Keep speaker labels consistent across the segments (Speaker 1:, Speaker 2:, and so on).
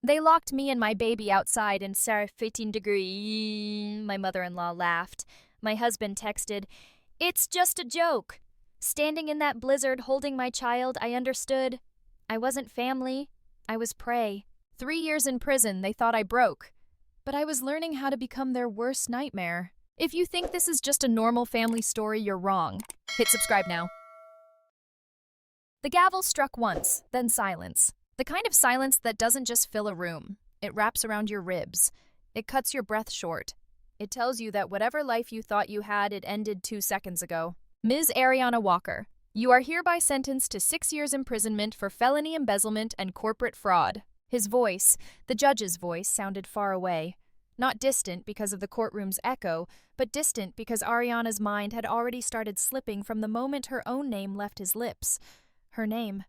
Speaker 1: They locked me and my baby outside in 15 degrees. My mother-in-law laughed. My husband texted, "It's just a joke." Standing in that blizzard holding my child, I understood. I wasn't family. I was prey. 3 years in prison, they thought I broke. But I was learning how to become their worst nightmare. If you think this is just a normal family story, you're wrong. Hit subscribe now. The gavel struck once, then silence. The kind of silence that doesn't just fill a room. It wraps around your ribs. It cuts your breath short. It tells you that whatever life you thought you had, it ended 2 seconds ago. Ms. Ariana Walker, you are hereby sentenced to 6 years imprisonment for felony embezzlement and corporate fraud. His voice, the judge's voice, sounded far away. Not distant because of the courtroom's echo, but distant because Ariana's mind had already started slipping from the moment her own name left his lips. Her name.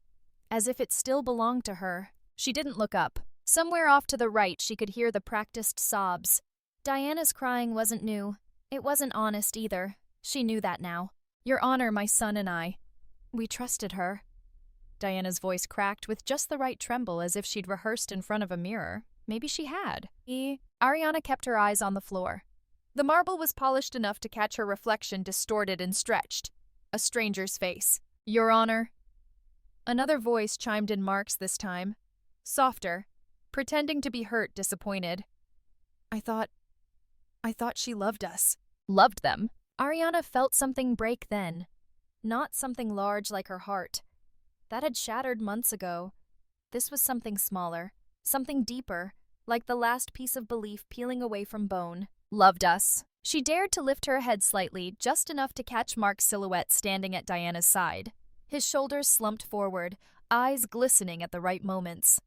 Speaker 1: As if it still belonged to her. She didn't look up. Somewhere off to the right, she could hear the practiced sobs. Diana's crying wasn't new. It wasn't honest either. She knew that now. Your Honor, my son and I. We trusted her. Diana's voice cracked with just the right tremble, as if she'd rehearsed in front of a mirror. Maybe she had. Ariana kept her eyes on the floor. The marble was polished enough to catch her reflection distorted and stretched. A stranger's face. Your Honor. Another voice chimed in Mark's this time. Softer, pretending to be hurt, disappointed. I thought she loved us. Loved them? Ariana felt something break then. Not something large like her heart. That had shattered months ago. This was something smaller, something deeper, like the last piece of belief peeling away from bone. Loved us. She dared to lift her head slightly, just enough to catch Mark's silhouette standing at Diana's side. His shoulders slumped forward, eyes glistening at the right moments.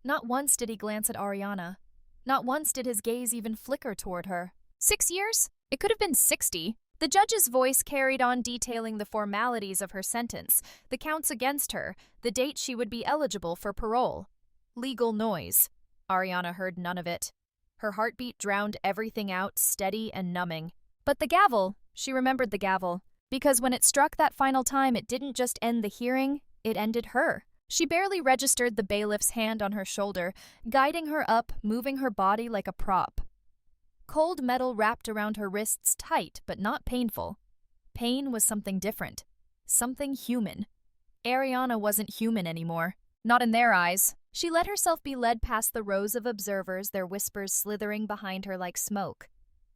Speaker 1: Not once did he glance at Ariana. Not once did his gaze even flicker toward her. 6 years? It could have been 60. The judge's voice carried on detailing the formalities of her sentence, the counts against her, the date she would be eligible for parole. Legal noise. Ariana heard none of it. Her heartbeat drowned everything out, steady and numbing. But the gavel, she remembered the gavel. Because when it struck that final time, it didn't just end the hearing, it ended her. She barely registered the bailiff's hand on her shoulder, guiding her up, moving her body like a prop. Cold metal wrapped around her wrists tight, but not painful. Pain was something different. Something human. Ariana wasn't human anymore. Not in their eyes. She let herself be led past the rows of observers, their whispers slithering behind her like smoke.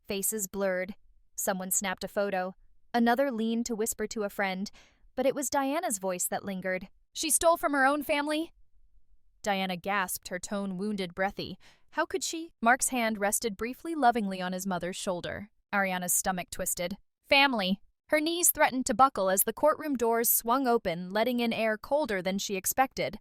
Speaker 1: Faces blurred. Someone snapped a photo. Another leaned to whisper to a friend, but it was Diana's voice that lingered. She stole from her own family? Diana gasped, her tone wounded, breathy. How could she? Mark's hand rested briefly lovingly on his mother's shoulder. Ariana's stomach twisted. Family. Her knees threatened to buckle as the courtroom doors swung open, letting in air colder than she expected.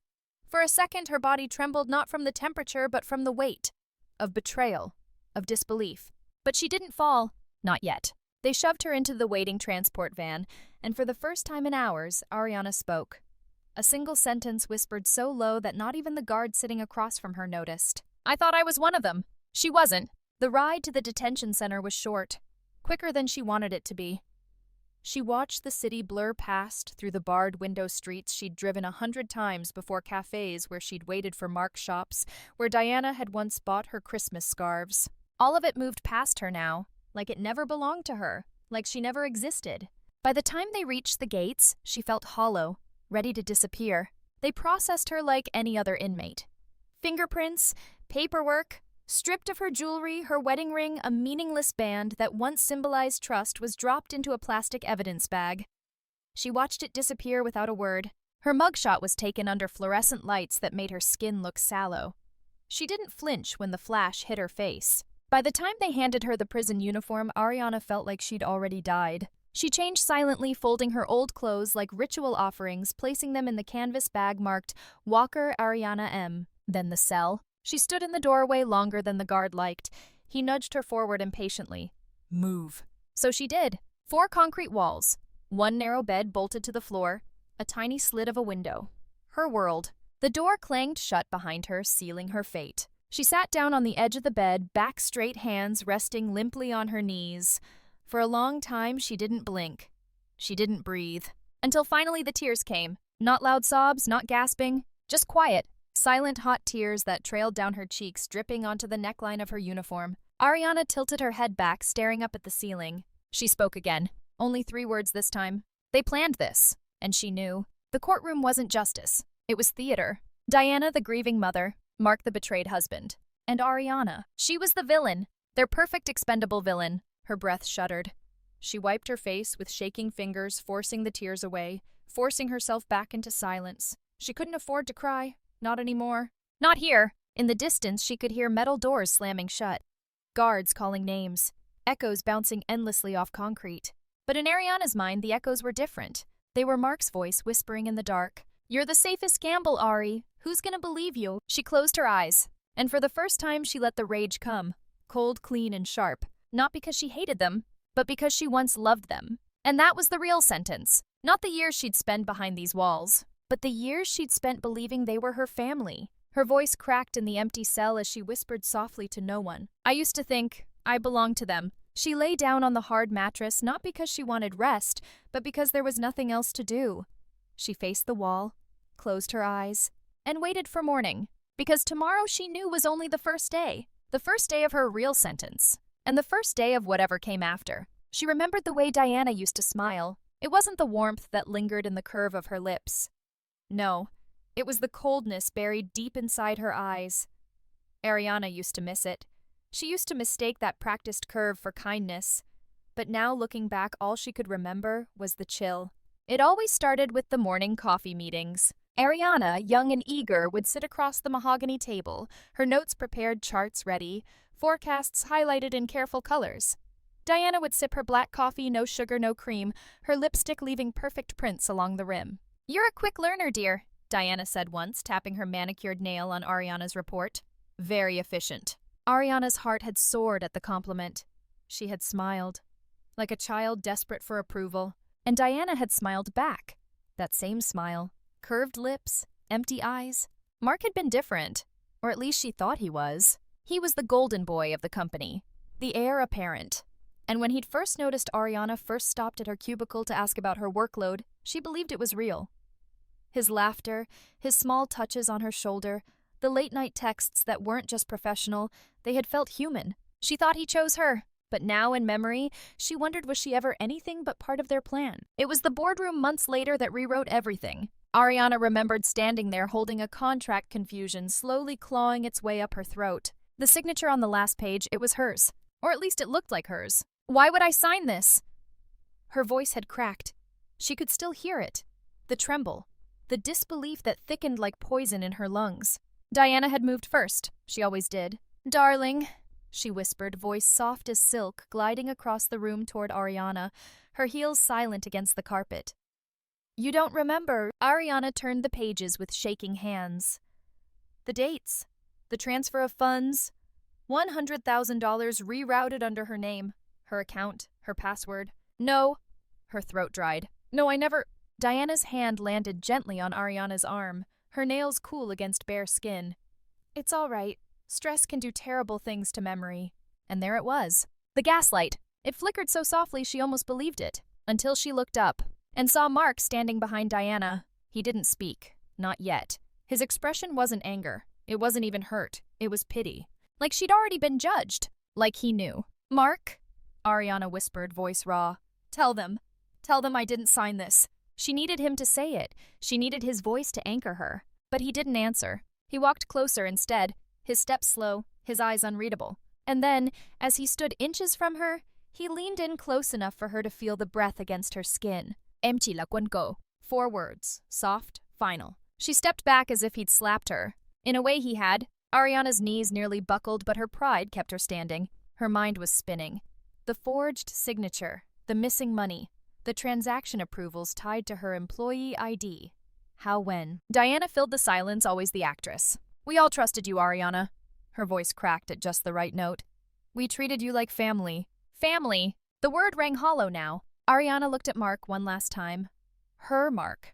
Speaker 1: For a second, her body trembled not from the temperature, but from the weight. Of betrayal. Of disbelief. But she didn't fall. Not yet. They shoved her into the waiting transport van, and for the first time in hours, Ariana spoke. A single sentence whispered so low that not even the guard sitting across from her noticed. I thought I was one of them. She wasn't. The ride to the detention center was short, quicker than she wanted it to be. She watched the city blur past through the barred window streets she'd driven 100 times before cafes where she'd waited for Mark's shops, where Diana had once bought her Christmas scarves. All of it moved past her now. Like it never belonged to her, like she never existed. By the time they reached the gates, she felt hollow, ready to disappear. They processed her like any other inmate. Fingerprints, paperwork, stripped of her jewelry, her wedding ring, a meaningless band that once symbolized trust was dropped into a plastic evidence bag. She watched it disappear without a word. Her mugshot was taken under fluorescent lights that made her skin look sallow. She didn't flinch when the flash hit her face. By the time they handed her the prison uniform, Ariana felt like she'd already died. She changed silently, folding her old clothes like ritual offerings, placing them in the canvas bag marked Walker Ariana M. Then the cell. She stood in the doorway longer than the guard liked. He nudged her forward impatiently. Move. So she did. 4 concrete walls. 1 narrow bed bolted to the floor. A tiny slit of a window. Her world. The door clanged shut behind her, sealing her fate. She sat down on the edge of the bed, back straight, hands resting limply on her knees. For a long time, she didn't blink. She didn't breathe. Until finally the tears came. Not loud sobs, not gasping. Just quiet. silent hot tears that trailed down her cheeks dripping onto the neckline of her uniform. Ariana tilted her head back, staring up at the ceiling. She spoke again. Only 3 words this time. They planned this, and she knew. The courtroom wasn't justice. It was theater. Diana, the grieving mother, Mark, the betrayed husband, and Ariana. She was the villain, their perfect expendable villain. Her breath shuddered. She wiped her face with shaking fingers, forcing the tears away, forcing herself back into silence. She couldn't afford to cry. Not anymore. Not here. In the distance, she could hear metal doors slamming shut, guards calling names, echoes bouncing endlessly off concrete. But in Ariana's mind, the echoes were different. They were Mark's voice whispering in the dark. "You're the safest gamble, Ari. Who's gonna believe you?" She closed her eyes, and for the first time she let the rage come. Cold, clean, and sharp. Not because she hated them, but because she once loved them. And that was the real sentence. Not the years she'd spent behind these walls, but the years she'd spent believing they were her family. Her voice cracked in the empty cell as she whispered softly to no one. "I used to think I belonged to them." She lay down on the hard mattress not because she wanted rest, but because there was nothing else to do. She faced the wall, closed her eyes, and waited for morning, because tomorrow she knew was only the first day of her real sentence, and the first day of whatever came after. She remembered the way Diana used to smile. It wasn't the warmth that lingered in the curve of her lips. No, it was the coldness buried deep inside her eyes. Ariana used to miss it. She used to mistake that practiced curve for kindness. But now, looking back, all she could remember was the chill. It always started with the morning coffee meetings. Ariana, young and eager, would sit across the mahogany table, her notes prepared, charts ready, forecasts highlighted in careful colors. Diana would sip her black coffee, no sugar, no cream, her lipstick leaving perfect prints along the rim. "You're a quick learner, dear," Diana said once, tapping her manicured nail on Ariana's report. "Very efficient." Ariana's heart had soared at the compliment. She had smiled, like a child desperate for approval, and Diana had smiled back. That same smile. Curved lips, empty eyes. Mark had been different, or at least she thought he was. He was the golden boy of the company, the heir apparent. And when he'd first noticed Ariana first stopped at her cubicle to ask about her workload, she believed it was real. His laughter, his small touches on her shoulder, the late-night texts that weren't just professional, they had felt human. She thought he chose her, but now in memory, she wondered was she ever anything but part of their plan. It was the boardroom months later that rewrote everything. Ariana remembered standing there holding a contract confusion slowly clawing its way up her throat. The signature on the last page, it was hers. Or at least it looked like hers. "Why would I sign this?" Her voice had cracked. She could still hear it. The tremble. The disbelief that thickened like poison in her lungs. Diana had moved first. She always did. "Darling," she whispered, voice soft as silk, gliding across the room toward Ariana, her heels silent against the carpet. "You don't remember?" Ariana turned the pages with shaking hands. The dates. The transfer of funds. $100,000 rerouted under her name. Her account. Her password. "No." Her throat dried. "No, I never—" Diana's hand landed gently on Ariana's arm, her nails cool against bare skin. "It's all right. Stress can do terrible things to memory." And there it was. The gaslight. It flickered so softly she almost believed it, until she looked up and saw Mark standing behind Diana. He didn't speak. Not yet. His expression wasn't anger. It wasn't even hurt. It was pity. Like she'd already been judged. Like he knew. "Mark," Ariana whispered, voice raw. Tell them I didn't sign this." She needed him to say it. She needed his voice to anchor her. But he didn't answer. He walked closer instead, his steps slow, his eyes unreadable. And then, as he stood inches from her, he leaned in close enough for her to feel the breath against her skin. "Em chỉ là quân cờ." 4 words, soft, final. She stepped back as if he'd slapped her. In a way he had. Ariana's knees nearly buckled, but her pride kept her standing. Her mind was spinning. The forged signature, the missing money, the transaction approvals tied to her employee ID. How when? Diana filled the silence, always the actress. "We all trusted you, Ariana." Her voice cracked at just the right note. "We treated you like family." Family! The word rang hollow now. Ariana looked at Mark one last time. Her Mark.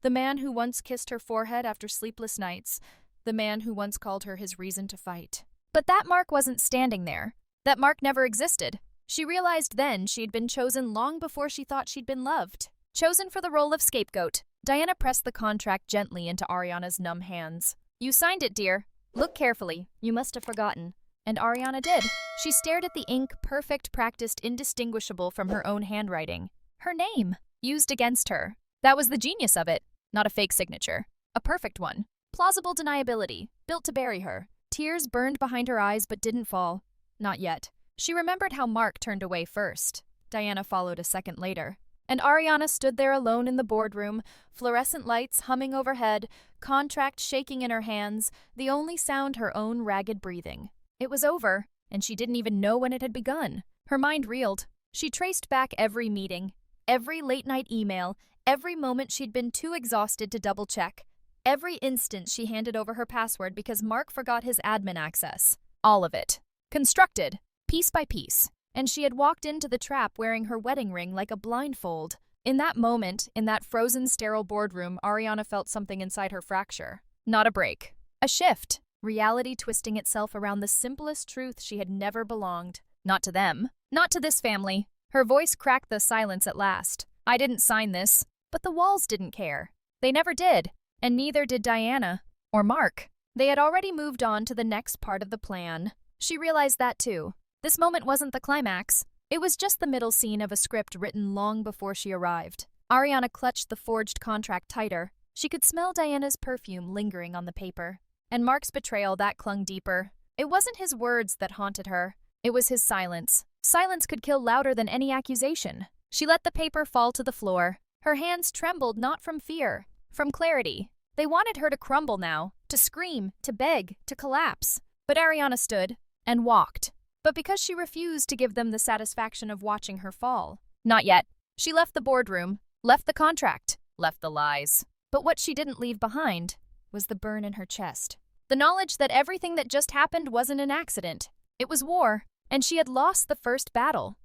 Speaker 1: The man who once kissed her forehead after sleepless nights. The man who once called her his reason to fight. But that Mark wasn't standing there. That Mark never existed. She realized then she'd been chosen long before she thought she'd been loved. Chosen for the role of scapegoat. Diana pressed the contract gently into Ariana's numb hands. You signed it, dear. Look carefully. You must have forgotten. And Ariana did. She stared at the ink, perfect, practiced, indistinguishable from her own handwriting. Her name, used against her. That was the genius of it. Not a fake signature. A perfect one. Plausible deniability, built to bury her. Tears burned behind her eyes but didn't fall. Not yet. She remembered how Mark turned away first. Diana followed a second later. And Ariana stood there alone in the boardroom, fluorescent lights humming overhead, contract shaking in her hands, the only sound her own ragged breathing. It was over, and she didn't even know when it had begun. Her mind reeled. She traced back every meeting, every late-night email, every moment she'd been too exhausted to double-check, every instant she handed over her password because Mark forgot his admin access. All of it. Constructed, piece by piece. And she had walked into the trap wearing her wedding ring like a blindfold. In that moment, in that frozen, sterile boardroom, Ariana felt something inside her fracture. Not a break. A shift. Reality twisting itself around the simplest truth she had never belonged. Not to them. Not to this family. Her voice cracked the silence at last. I didn't sign this. But the walls didn't care. They never did. And neither did Diana. Or Mark. They had already moved on to the next part of the plan. She realized that too. This moment wasn't the climax. It was just the middle scene of a script written long before she arrived. Ariana clutched the forged contract tighter. She could smell Diana's perfume lingering on the paper. And Mark's betrayal, that clung deeper. It wasn't his words that haunted her. It was his silence. Silence could kill louder than any accusation. She let the paper fall to the floor. Her hands trembled not from fear, from clarity. They wanted her to crumble now, to scream, to beg, to collapse. But Ariana stood and walked. But because she refused to give them the satisfaction of watching her fall. Not yet. She left the boardroom, left the contract, left the lies. But what she didn't leave behind was the burn in her chest. The knowledge that everything that just happened wasn't an accident. It was war, and she had lost the first battle.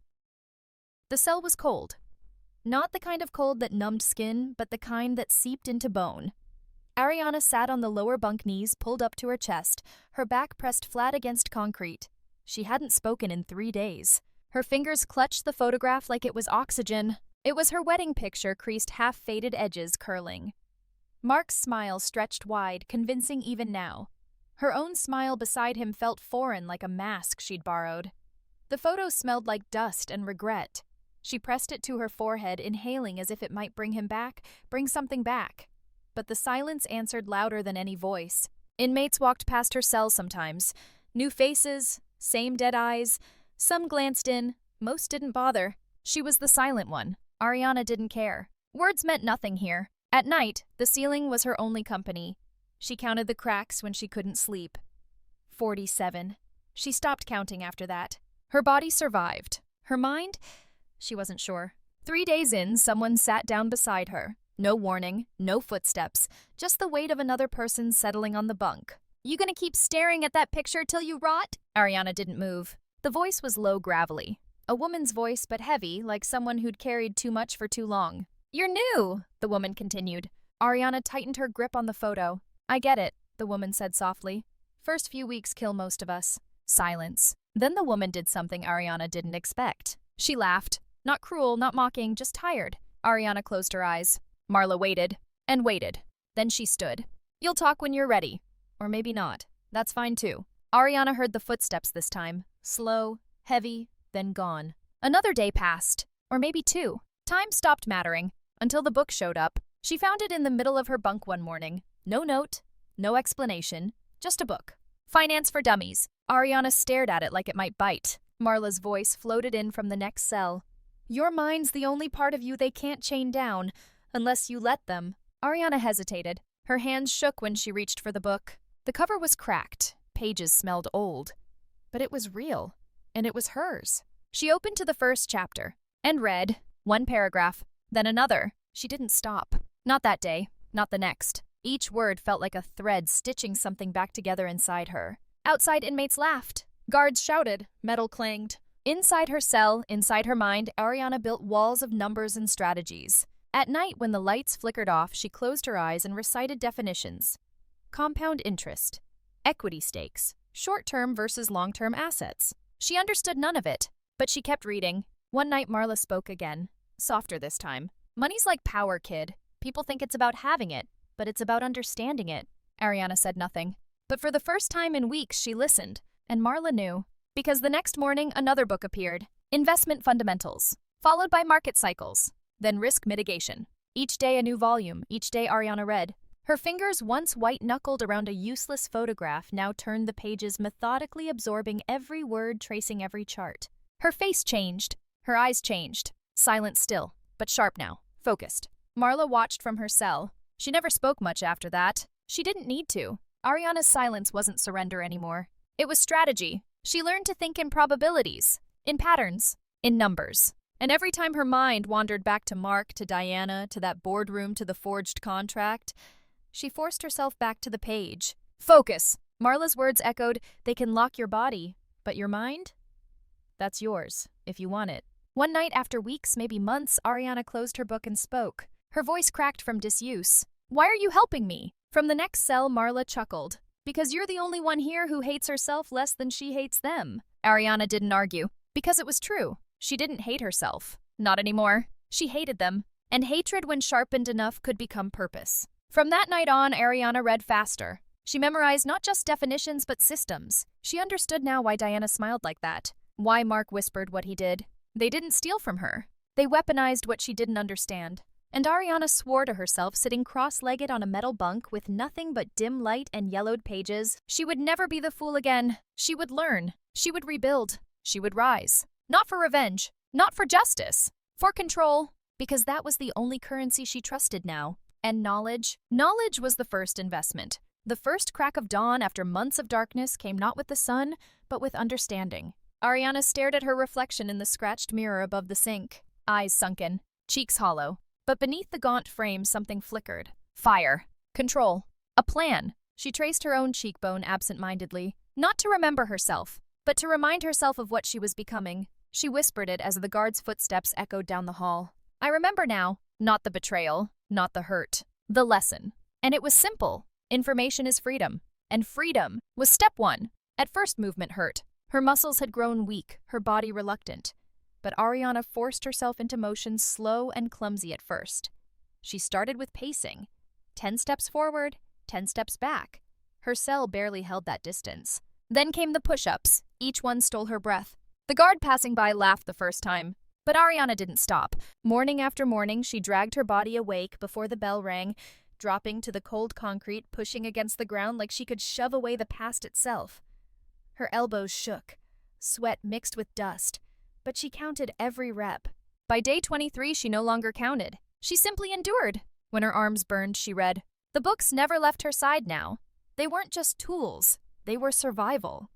Speaker 1: The cell was cold. Not the kind of cold that numbed skin, but the kind that seeped into bone. Ariana sat on the lower bunk, knees pulled up to her chest, her back pressed flat against concrete. She hadn't spoken in 3 days. Her fingers clutched the photograph like it was oxygen. It was her wedding picture, creased, half-faded edges curling. Mark's smile stretched wide, convincing even now. Her own smile beside him felt foreign, like a mask she'd borrowed. The photo smelled like dust and regret. She pressed it to her forehead, inhaling as if it might bring him back, bring something back. But the silence answered louder than any voice. Inmates walked past her cell sometimes. New faces, same dead eyes. Some glanced in. Most didn't bother. She was the silent one. Ariana didn't care. Words meant nothing here. At night, the ceiling was her only company. She counted the cracks when she couldn't sleep. 47. She stopped counting after that. Her body survived. Her mind? She wasn't sure. 3 days in, someone sat down beside her. No warning, no footsteps, just the weight of another person settling on the bunk. You gonna keep staring at that picture till you rot? Ariana didn't move. The voice was low, gravelly. A woman's voice, but heavy, like someone who'd carried too much for too long. You're new, the woman continued. Ariana tightened her grip on the photo. I get it, the woman said softly. First few weeks kill most of us. Silence. Then the woman did something Ariana didn't expect. She laughed. Not cruel, not mocking, just tired. Ariana closed her eyes. Marla waited and waited. Then she stood. You'll talk when you're ready. Or maybe not. That's fine too. Ariana heard the footsteps this time. Slow, heavy, then gone. Another day passed. Or maybe 2. Time stopped mattering. Until the book showed up. She found it in the middle of her bunk one morning. No note, no explanation, just a book. Finance for Dummies. Ariana stared at it like it might bite. Marla's voice floated in from the next cell. Your mind's the only part of you they can't chain down, unless you let them. Ariana hesitated. Her hands shook when she reached for the book. The cover was cracked. Pages smelled old. But it was real, and it was hers. She opened to the first chapter and read 1 paragraph, then another. She didn't stop. Not that day, not the next. Each word felt like a thread stitching something back together inside her. Outside, inmates laughed. Guards shouted. Metal clanged. Inside her cell, inside her mind, Ariana built walls of numbers and strategies. At night, when the lights flickered off, she closed her eyes and recited definitions. Compound interest. Equity stakes. Short-term versus long-term assets. She understood none of it, but she kept reading. One night, Marla spoke again. Softer this time. Money's like power, kid. People think it's about having it, but it's about understanding it. Ariana said nothing. But for the first time in weeks, she listened. And Marla knew. Because the next morning, another book appeared. Investment Fundamentals. Followed by Market Cycles. Then Risk Mitigation. Each day a new volume, each day Ariana read. Her fingers, once white-knuckled around a useless photograph, now turned the pages, methodically absorbing every word, tracing every chart. Her face changed. Her eyes changed. Silent still, but sharp now, focused. Marla watched from her cell. She never spoke much after that. She didn't need to. Ariana's silence wasn't surrender anymore. It was strategy. She learned to think in probabilities, in patterns, in numbers. And every time her mind wandered back to Mark, to Diana, to that boardroom, to the forged contract, she forced herself back to the page. Focus! Marla's words echoed, they can lock your body, but your mind? That's yours, if you want it. One night after weeks, maybe months, Ariana closed her book and spoke. Her voice cracked from disuse. Why are you helping me? From the next cell, Marla chuckled. Because you're the only one here who hates herself less than she hates them. Ariana didn't argue. Because it was true. She didn't hate herself. Not anymore. She hated them. And hatred, when sharpened enough, could become purpose. From that night on, Ariana read faster. She memorized not just definitions, but systems. She understood now why Diana smiled like that. Why Mark whispered what he did. They didn't steal from her. They weaponized what she didn't understand. And Ariana swore to herself, sitting cross-legged on a metal bunk with nothing but dim light and yellowed pages, she would never be the fool again. She would learn. She would rebuild. She would rise. Not for revenge. Not for justice. For control. Because that was the only currency she trusted now. And knowledge. Knowledge was the first investment. The first crack of dawn after months of darkness came not with the sun, but with understanding. Ariana stared at her reflection in the scratched mirror above the sink. Eyes sunken. Cheeks hollow. But beneath the gaunt frame, something flickered. Fire. Control. A plan. She traced her own cheekbone absent-mindedly. Not to remember herself, but to remind herself of what she was becoming. She whispered it as the guard's footsteps echoed down the hall. I remember now. Not the betrayal. Not the hurt. The lesson. And it was simple. Information is freedom. And freedom was step one. At first, movement hurt. Her muscles had grown weak, her body reluctant. But Ariana forced herself into motion, slow and clumsy at first. She started with pacing. 10 steps forward, 10 steps back. Her cell barely held that distance. Then came the push-ups. Each one stole her breath. The guard passing by laughed the first time. But Ariana didn't stop. Morning after morning, she dragged her body awake before the bell rang, dropping to the cold concrete, pushing against the ground like she could shove away the past itself. Her elbows shook. Sweat mixed with dust. But she counted every rep. By day 23, she no longer counted. She simply endured. When her arms burned, she read. The books never left her side now. They weren't just tools. They were survival.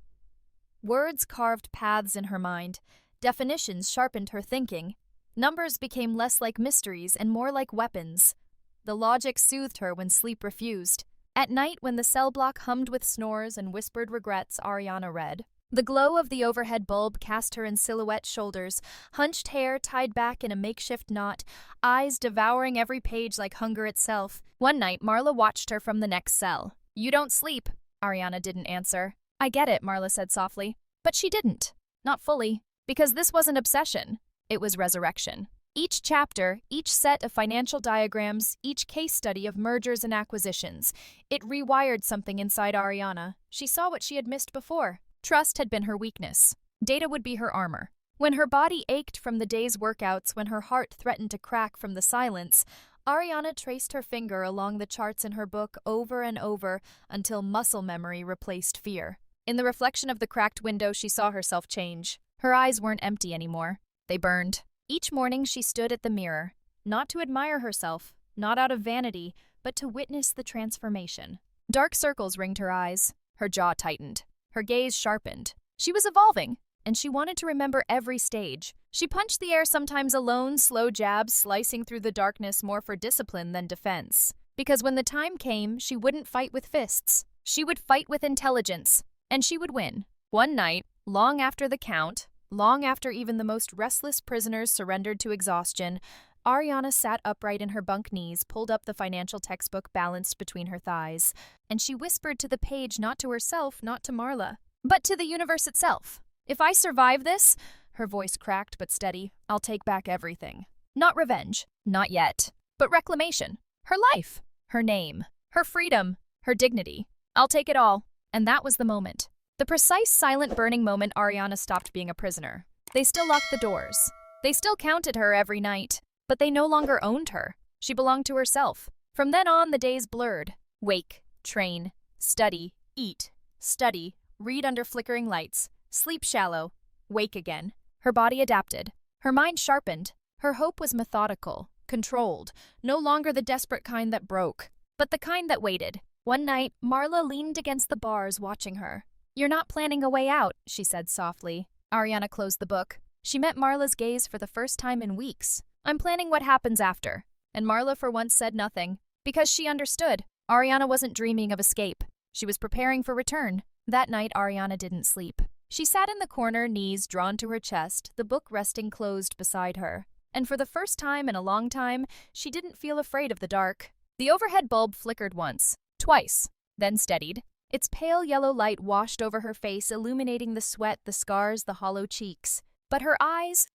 Speaker 1: Words carved paths in her mind. Definitions sharpened her thinking. Numbers became less like mysteries and more like weapons. The logic soothed her when sleep refused. At night, when the cell block hummed with snores and whispered regrets, Ariana read. The glow of the overhead bulb cast her in silhouette, shoulders, hunched hair tied back in a makeshift knot, eyes devouring every page like hunger itself. One night, Marla watched her from the next cell. You don't sleep. Ariana didn't answer. I get it, Marla said softly. But she didn't. Not fully. Because this wasn't obsession. It was resurrection. Each chapter, each set of financial diagrams, each case study of mergers and acquisitions. It rewired something inside Ariana. She saw what she had missed before. Trust had been her weakness. Data would be her armor. When her body ached from the day's workouts, when her heart threatened to crack from the silence, Ariana traced her finger along the charts in her book over and over until muscle memory replaced fear. In the reflection of the cracked window, she saw herself change. Her eyes weren't empty anymore. They burned. Each morning she stood at the mirror, not to admire herself, not out of vanity, but to witness the transformation. Dark circles ringed her eyes. Her jaw tightened. Her gaze sharpened. She was evolving, and she wanted to remember every stage. She punched the air sometimes alone, slow jabs slicing through the darkness more for discipline than defense. Because when the time came, she wouldn't fight with fists. She would fight with intelligence, and she would win. One night, long after the count, long after even the most restless prisoners surrendered to exhaustion, Ariana sat upright in her bunk knees, pulled up the financial textbook balanced between her thighs, and she whispered to the page, not to herself, not to Marla, but to the universe itself. If I survive this, her voice cracked but steady, I'll take back everything. Not revenge, not yet, but reclamation. Her life, her name, her freedom, her dignity. I'll take it all. And that was the moment. The precise silent burning moment Ariana stopped being a prisoner. They still locked the doors. They still counted her every night. But they no longer owned her. She belonged to herself. From then on, the days blurred. Wake, train, study, eat, study, read under flickering lights, sleep shallow, wake again. Her body adapted. Her mind sharpened. Her hope was methodical, controlled, no longer the desperate kind that broke, but the kind that waited. One night, Marla leaned against the bars watching her. "You're not planning a way out," she said softly. Ariana closed the book. She met Marla's gaze for the first time in weeks. "I'm planning what happens after." And Marla for once said nothing, because she understood. Ariana wasn't dreaming of escape. She was preparing for return. That night, Ariana didn't sleep. She sat in the corner, knees drawn to her chest, the book resting closed beside her. And for the first time in a long time, she didn't feel afraid of the dark. The overhead bulb flickered once, twice, then steadied. Its pale yellow light washed over her face, illuminating the sweat, the scars, the hollow cheeks. But her eyes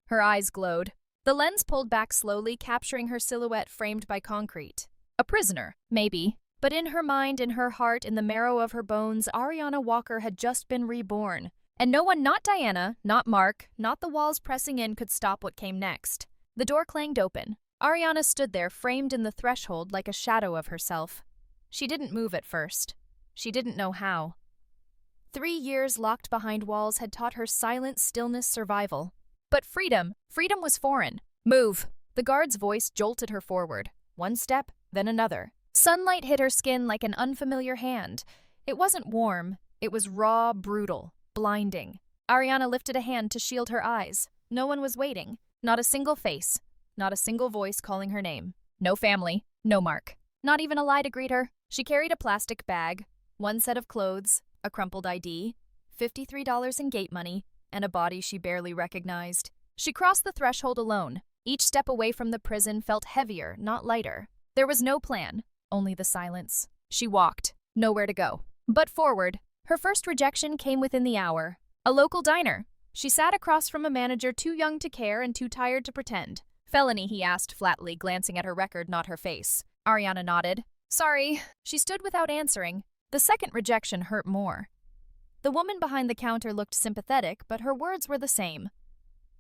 Speaker 1: glowed. The lens pulled back slowly, capturing her silhouette framed by concrete. A prisoner, maybe. But in her mind, in her heart, in the marrow of her bones, Ariana Walker had just been reborn. And no one, not Diana, not Mark, not the walls pressing in, could stop what came next. The door clanged open. Ariana stood there, framed in the threshold like a shadow of herself. She didn't move at first. She didn't know how. 3 years locked behind walls had taught her silent stillness survival. But freedom was foreign. "Move!" The guard's voice jolted her forward. One step, then another. Sunlight hit her skin like an unfamiliar hand. It wasn't warm. It was raw, brutal, blinding. Ariana lifted a hand to shield her eyes. No one was waiting. Not a single face. Not a single voice calling her name. No family. No Mark. Not even a lie to greet her. She carried a plastic bag, one set of clothes, a crumpled ID, $53 in gate money, and a body she barely recognized. She crossed the threshold alone. Each step away from the prison felt heavier, not lighter. There was no plan, only the silence. She walked, nowhere to go. But forward. Her first rejection came within the hour. A local diner. She sat across from a manager too young to care and too tired to pretend. "Felony?" he asked flatly, glancing at her record, not her face. Ariana nodded. "Sorry." She stood without answering. The second rejection hurt more. The woman behind the counter looked sympathetic, but her words were the same.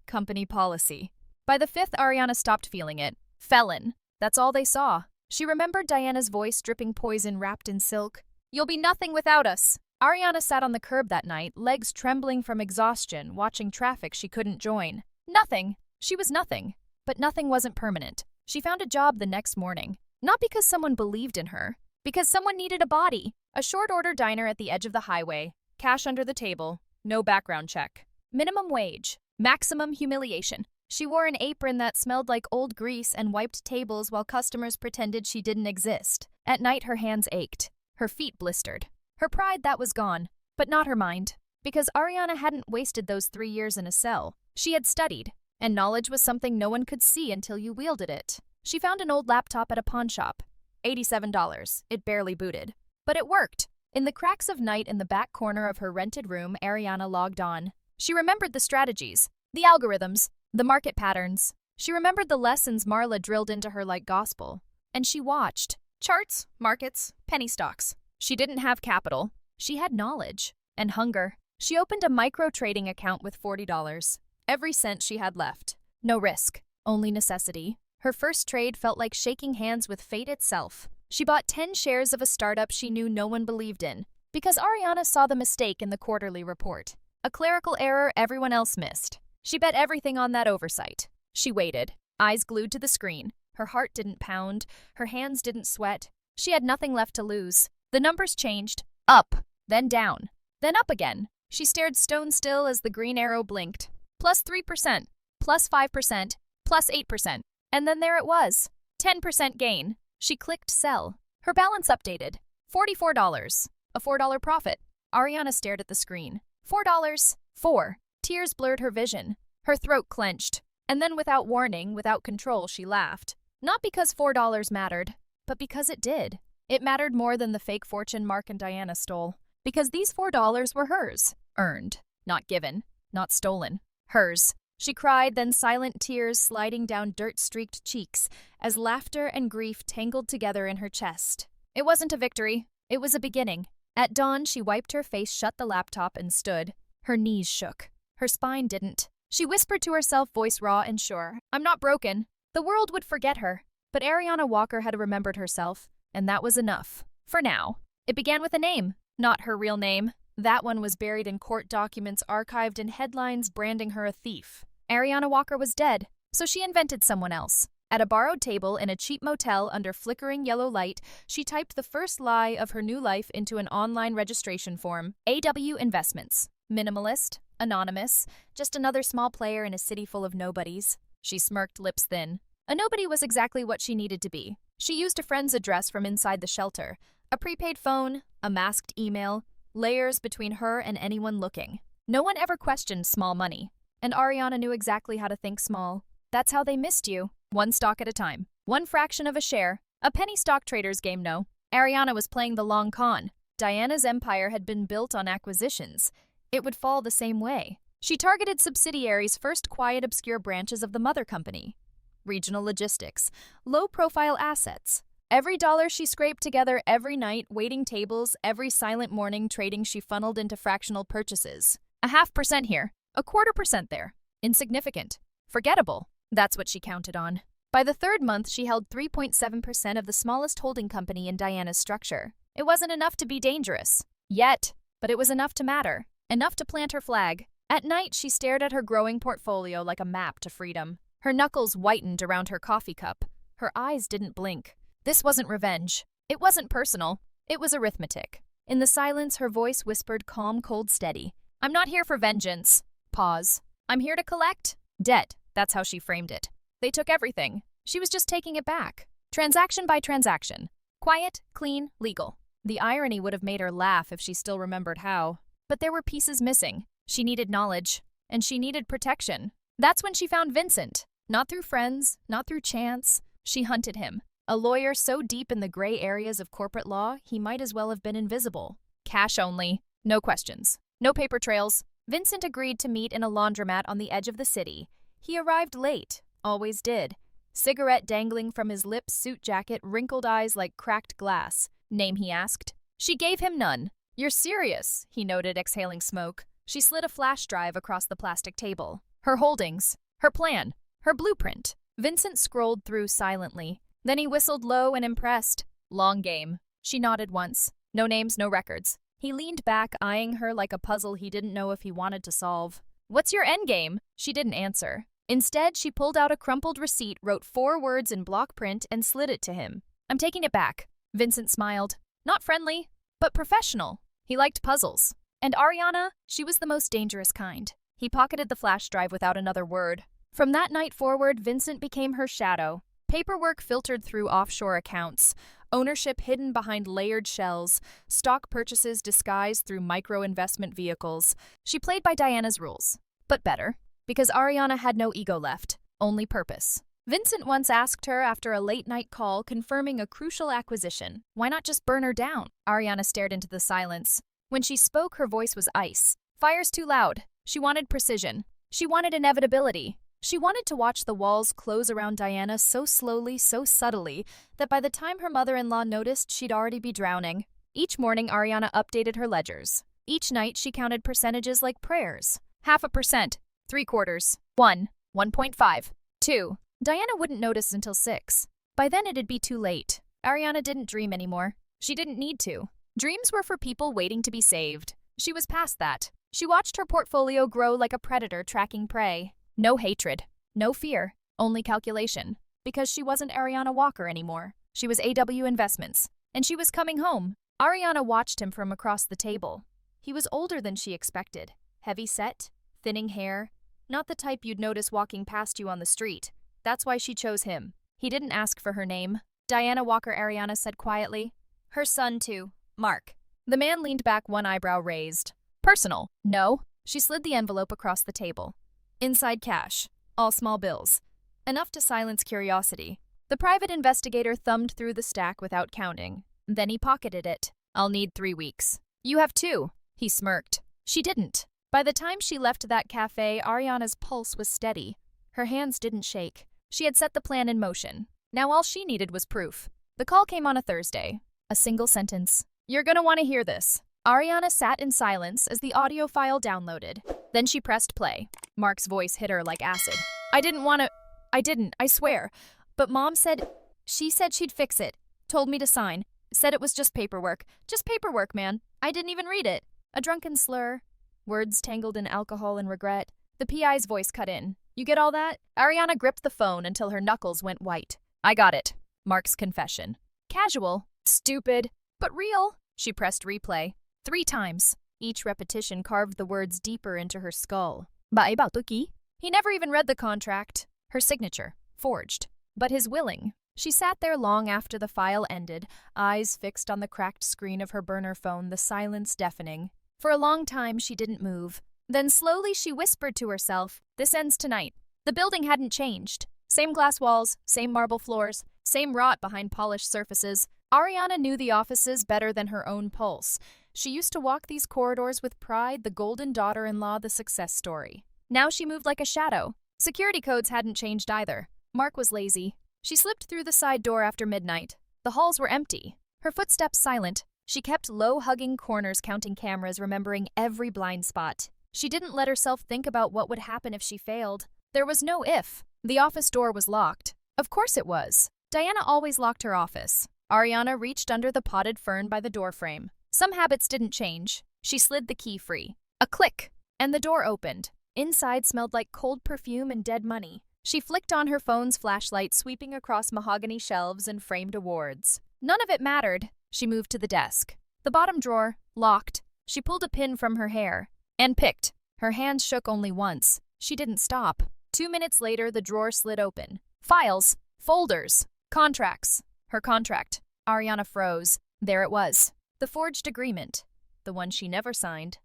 Speaker 1: Company policy. By the fifth, Ariana stopped feeling it. Felon. That's all they saw. She remembered Diana's voice dripping poison wrapped in silk. "You'll be nothing without us." Ariana sat on the curb that night, legs trembling from exhaustion, watching traffic she couldn't join. Nothing. She was nothing. But nothing wasn't permanent. She found a job the next morning. Not because someone believed in her. Because someone needed a body. A short-order diner at the edge of the highway. Cash under the table. No background check. Minimum wage. Maximum humiliation. She wore an apron that smelled like old grease and wiped tables while customers pretended she didn't exist. At night, her hands ached. Her feet blistered. Her pride, that was gone. But not her mind. Because Ariana hadn't wasted those 3 years in a cell. She had studied. And knowledge was something no one could see until you wielded it. She found an old laptop at a pawn shop. $87. It barely booted. But it worked. In the cracks of night in the back corner of her rented room, Ariana logged on. She remembered the strategies, the algorithms, the market patterns. She remembered the lessons Marla drilled into her like gospel. And she watched. Charts, markets, penny stocks. She didn't have capital. She had knowledge. And hunger. She opened a micro-trading account with $40. Every cent she had left. No risk. Only necessity. Her first trade felt like shaking hands with fate itself. She bought 10 shares of a startup she knew no one believed in. Because Ariana saw the mistake in the quarterly report. A clerical error everyone else missed. She bet everything on that oversight. She waited, eyes glued to the screen. Her heart didn't pound. Her hands didn't sweat. She had nothing left to lose. The numbers changed. Up, then down, then up again. She stared stone still as the green arrow blinked. Plus 3%, plus 5%, plus 8%. And then there it was. 10% gain. She clicked sell. Her balance updated. $44. A $4 profit. Ariana stared at the screen. $4. 4. Tears blurred her vision. Her throat clenched. And then without warning, without control, she laughed. Not because $4 mattered, but because it did. It mattered more than the fake fortune Mark and Diana stole. Because these $4 were hers. Earned. Not given. Not stolen. Hers. She cried, then silent tears sliding down dirt-streaked cheeks as laughter and grief tangled together in her chest. It wasn't a victory. It was a beginning. At dawn, she wiped her face, shut the laptop, and stood. Her knees shook. Her spine didn't. She whispered to herself, voice raw and sure, "I'm not broken." The world would forget her. But Ariana Walker had remembered herself, and that was enough. For now. It began with a name. Not her real name. That one was buried in court documents, archived in headlines branding her a thief. Ariana Walker was dead, so she invented someone else. At a borrowed table in a cheap motel under flickering yellow light, she typed the first lie of her new life into an online registration form. AW Investments. Minimalist, anonymous, just another small player in a city full of nobodies. She smirked, lips thin. A nobody was exactly what she needed to be. She used a friend's address from inside the shelter. A prepaid phone, a masked email, layers between her and anyone looking. No one ever questioned small money. And Ariana knew exactly how to think small. That's how they missed you. One stock at a time. One fraction of a share. A penny stock trader's game, no. Ariana was playing the long con. Diana's empire had been built on acquisitions. It would fall the same way. She targeted subsidiaries, first quiet, obscure branches of the mother company. Regional logistics. Low-profile assets. Every dollar she scraped together every night, waiting tables, every silent morning trading she funneled into fractional purchases. 0.5% here. 0.25% there. Insignificant. Forgettable. That's what she counted on. By the third month, she held 3.7% of the smallest holding company in Diana's structure. It wasn't enough to be dangerous. Yet. But it was enough to matter. Enough to plant her flag. At night, she stared at her growing portfolio like a map to freedom. Her knuckles whitened around her coffee cup. Her eyes didn't blink. This wasn't revenge. It wasn't personal. It was arithmetic. In the silence, her voice whispered, calm, cold, steady. "I'm not here for vengeance." Pause. "I'm here to collect debt." That's how she framed it. They took everything. She was just taking it back. Transaction by transaction. Quiet, clean, legal. The irony would have made her laugh if she still remembered how. But there were pieces missing. She needed knowledge. And she needed protection. That's when she found Vincent. Not through friends, not through chance. She hunted him. A lawyer so deep in the gray areas of corporate law, he might as well have been invisible. Cash only. No questions. No paper trails. Vincent agreed to meet in a laundromat on the edge of the city. He arrived late. Always did. Cigarette dangling from his lips, suit jacket, wrinkled eyes like cracked glass. Name, he asked. She gave him none. "You're serious," he noted, exhaling smoke. She slid a flash drive across the plastic table. Her holdings. Her plan. Her blueprint. Vincent scrolled through silently. Then he whistled low and impressed. "Long game." She nodded once. No names, no records. He leaned back, eyeing her like a puzzle he didn't know if he wanted to solve. "What's your endgame?" She didn't answer. Instead, she pulled out a crumpled receipt, wrote 4 words in block print, and slid it to him. "I'm taking it back." Vincent smiled. Not friendly, but professional. He liked puzzles. And Ariana, she was the most dangerous kind. He pocketed the flash drive without another word. From that night forward, Vincent became her shadow. Paperwork filtered through offshore accounts, ownership hidden behind layered shells, stock purchases disguised through micro-investment vehicles. She played by Diana's rules, but better, because Ariana had no ego left, only purpose. Vincent once asked her after a late-night call confirming a crucial acquisition, why not just burn her down? Ariana stared into the silence. When she spoke, her voice was ice. Fire's too loud. She wanted precision. She wanted inevitability. She wanted to watch the walls close around Diana so slowly, so subtly, that by the time her mother-in-law noticed, she'd already be drowning. Each morning, Ariana updated her ledgers. Each night, she counted percentages like prayers. 0.5%, 0.75%, 1, 1.5, 2. Diana wouldn't notice until 6. By then, it'd be too late. Ariana didn't dream anymore. She didn't need to. Dreams were for people waiting to be saved. She was past that. She watched her portfolio grow like a predator tracking prey. No hatred, no fear, only calculation. Because she wasn't Ariana Walker anymore. She was AW Investments. And she was coming home. Ariana watched him from across the table. He was older than she expected. Heavy set, thinning hair. Not the type you'd notice walking past you on the street. That's why she chose him. He didn't ask for her name. Diana Walker, Ariana said quietly. Her son, too. Mark. The man leaned back, one eyebrow raised. Personal. No. She slid the envelope across the table. Inside cash. All small bills. Enough to silence curiosity. The private investigator thumbed through the stack without counting. Then he pocketed it. I'll need 3 weeks. You have 2. He smirked. She didn't. By the time she left that cafe, Ariana's pulse was steady. Her hands didn't shake. She had set the plan in motion. Now all she needed was proof. The call came on a Thursday. A single sentence. You're gonna want to hear this. Ariana sat in silence as the audio file downloaded. Then she pressed play. Mark's voice hit her like acid. I didn't, I swear. But Mom said, she said she'd fix it. Told me to sign. Said it was just paperwork. Just paperwork, man. I didn't even read it. A drunken slur. Words tangled in alcohol and regret. The PI's voice cut in. You get all that? Ariana gripped the phone until her knuckles went white. I got it. Mark's confession. Casual. Stupid. But real. She pressed replay. 3 times. Each repetition carved the words deeper into her skull. Baibatuki? He never even read the contract. Her signature. Forged. But his willing. She sat there long after the file ended, eyes fixed on the cracked screen of her burner phone, the silence deafening. For a long time, she didn't move. Then slowly she whispered to herself, this ends tonight. The building hadn't changed. Same glass walls, same marble floors, same rot behind polished surfaces. Ariana knew the offices better than her own pulse. She used to walk these corridors with pride, the golden daughter-in-law, the success story. Now she moved like a shadow. Security codes hadn't changed either. Mark was lazy. She slipped through the side door after midnight. The halls were empty. Her footsteps silent. She kept low, hugging corners, counting cameras, remembering every blind spot. She didn't let herself think about what would happen if she failed. There was no if. The office door was locked. Of course it was. Diana always locked her office. Ariana reached under the potted fern by the doorframe. Some habits didn't change. She slid the key free. A click, and the door opened. Inside smelled like cold perfume and dead money. She flicked on her phone's flashlight, sweeping across mahogany shelves and framed awards. None of it mattered. She moved to the desk. The bottom drawer, locked. She pulled a pin from her hair and picked. Her hands shook only once. She didn't stop. 2 minutes later, the drawer slid open. Files, folders, contracts. Her contract. Ariana froze. There it was. The forged agreement. The one she never signed.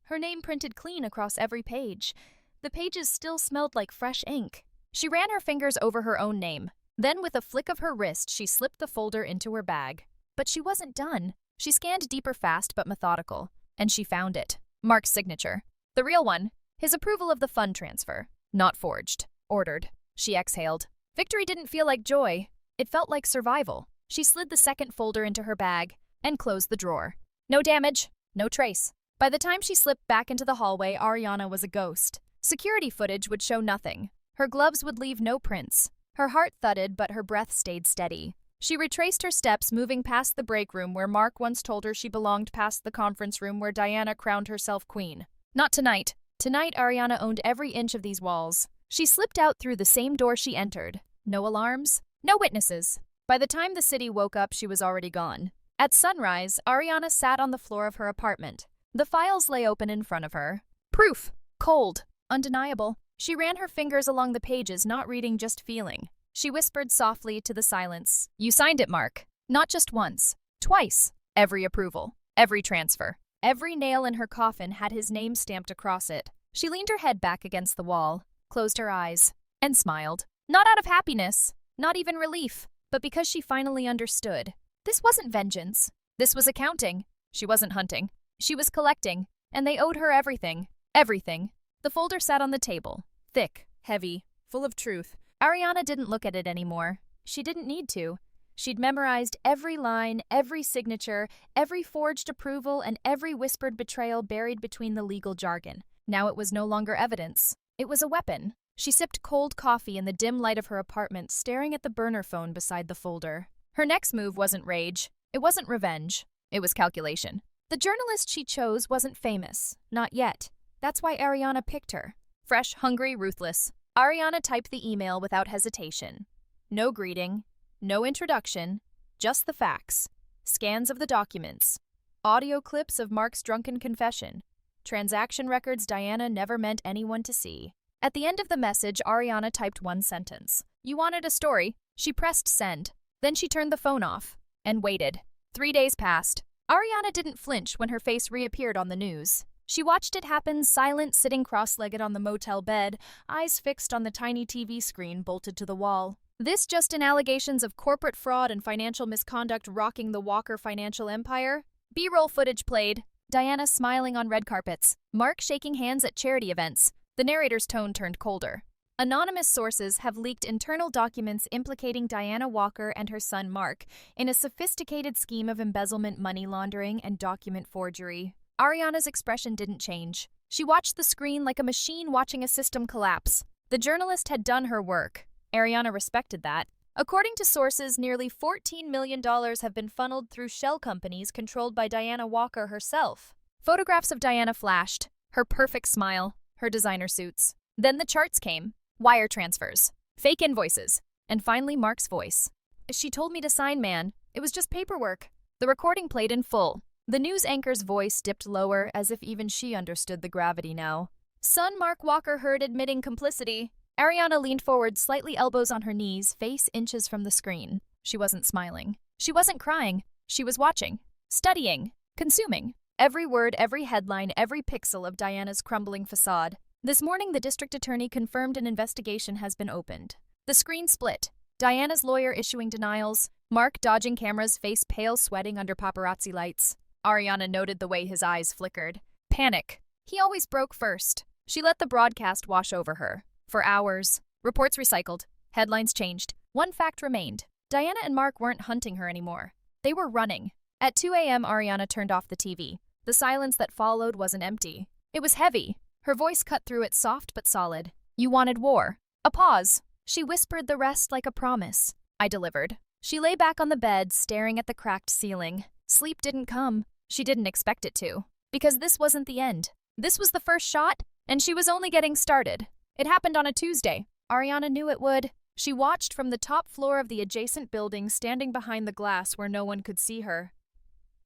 Speaker 1: Her name printed clean across every page. The pages still smelled like fresh ink. She ran her fingers over her own name. Then, with a flick of her wrist, she slipped the folder into her bag. But she wasn't done. She scanned deeper, fast but methodical. And she found it. Mark's signature. The real one. His approval of the fund transfer. Not forged. Ordered. She exhaled. Victory didn't feel like joy. It felt like survival. She slid the second folder into her bag and closed the drawer. No damage. No trace. By the time she slipped back into the hallway, Ariana was a ghost. Security footage would show nothing. Her gloves would leave no prints. Her heart thudded, but her breath stayed steady. She retraced her steps, moving past the break room where Mark once told her she belonged, past the conference room where Diana crowned herself queen. Not tonight. Tonight, Ariana owned every inch of these walls. She slipped out through the same door she entered. No alarms, no witnesses. By the time the city woke up, she was already gone. At sunrise, Ariana sat on the floor of her apartment. The files lay open in front of her. Proof. Cold. Undeniable. She ran her fingers along the pages, not reading, just feeling. She whispered softly to the silence. You signed it, Mark. Not just once. Twice. Every approval. Every transfer. Every nail in her coffin had his name stamped across it. She leaned her head back against the wall, closed her eyes, and smiled. Not out of happiness, not even relief, but because she finally understood. This wasn't vengeance. This was accounting. She wasn't hunting. She was collecting, and they owed her everything. Everything. The folder sat on the table. Thick, heavy, full of truth. Ariana didn't look at it anymore. She didn't need to. She'd memorized every line, every signature, every forged approval, and every whispered betrayal buried between the legal jargon. Now it was no longer evidence. It was a weapon. She sipped cold coffee in the dim light of her apartment, staring at the burner phone beside the folder. Her next move wasn't rage. It wasn't revenge. It was calculation. The journalist she chose wasn't famous. Not yet. That's why Ariana picked her. Fresh, hungry, ruthless. Ariana typed the email without hesitation. No greeting. No introduction, just the facts. Scans of the documents. Audio clips of Mark's drunken confession. Transaction records Diana never meant anyone to see. At the end of the message, Ariana typed one sentence. You wanted a story. She pressed send. Then she turned the phone off and waited. 3 days passed. Ariana didn't flinch when her face reappeared on the news. She watched it happen, silent, sitting cross-legged on the motel bed, eyes fixed on the tiny TV screen bolted to the wall. This just in allegations of corporate fraud and financial misconduct rocking the Walker financial empire? B-roll footage played. Diana smiling on red carpets. Mark shaking hands at charity events. The narrator's tone turned colder. Anonymous sources have leaked internal documents implicating Diana Walker and her son Mark in a sophisticated scheme of embezzlement, money laundering, and document forgery. Ariana's expression didn't change. She watched the screen like a machine watching a system collapse. The journalist had done her work. Ariana respected that. According to sources, nearly $14 million have been funneled through shell companies controlled by Diana Walker herself. Photographs of Diana flashed, her perfect smile, her designer suits. Then the charts came. Wire transfers, fake invoices, and finally Mark's voice. "She told me to sign, man. It was just paperwork." The recording played in full. The news anchor's voice dipped lower, as if even she understood the gravity now. Son Mark Walker heard admitting complicity. Ariana leaned forward, slightly elbows on her knees, face inches from the screen. She wasn't smiling. She wasn't crying. She was watching, studying, consuming. Every word, every headline, every pixel of Diana's crumbling facade. This morning, the district attorney confirmed an investigation has been opened. The screen split. Diana's lawyer issuing denials, Mark dodging cameras, face pale, sweating under paparazzi lights. Ariana noted the way his eyes flickered. Panic. He always broke first. She let the broadcast wash over her. For hours. Reports recycled. Headlines changed. One fact remained. Diana and Mark weren't hunting her anymore. They were running. At 2 a.m., Ariana turned off the TV. The silence that followed wasn't empty. It was heavy. Her voice cut through it, soft but solid. "You wanted war." A pause. She whispered the rest like a promise. I delivered. She lay back on the bed, staring at the cracked ceiling. Sleep didn't come. She didn't expect it to. Because this wasn't the end. This was the first shot, and she was only getting started. It happened on a Tuesday. Ariana knew it would. She watched from the top floor of the adjacent building, standing behind the glass where no one could see her.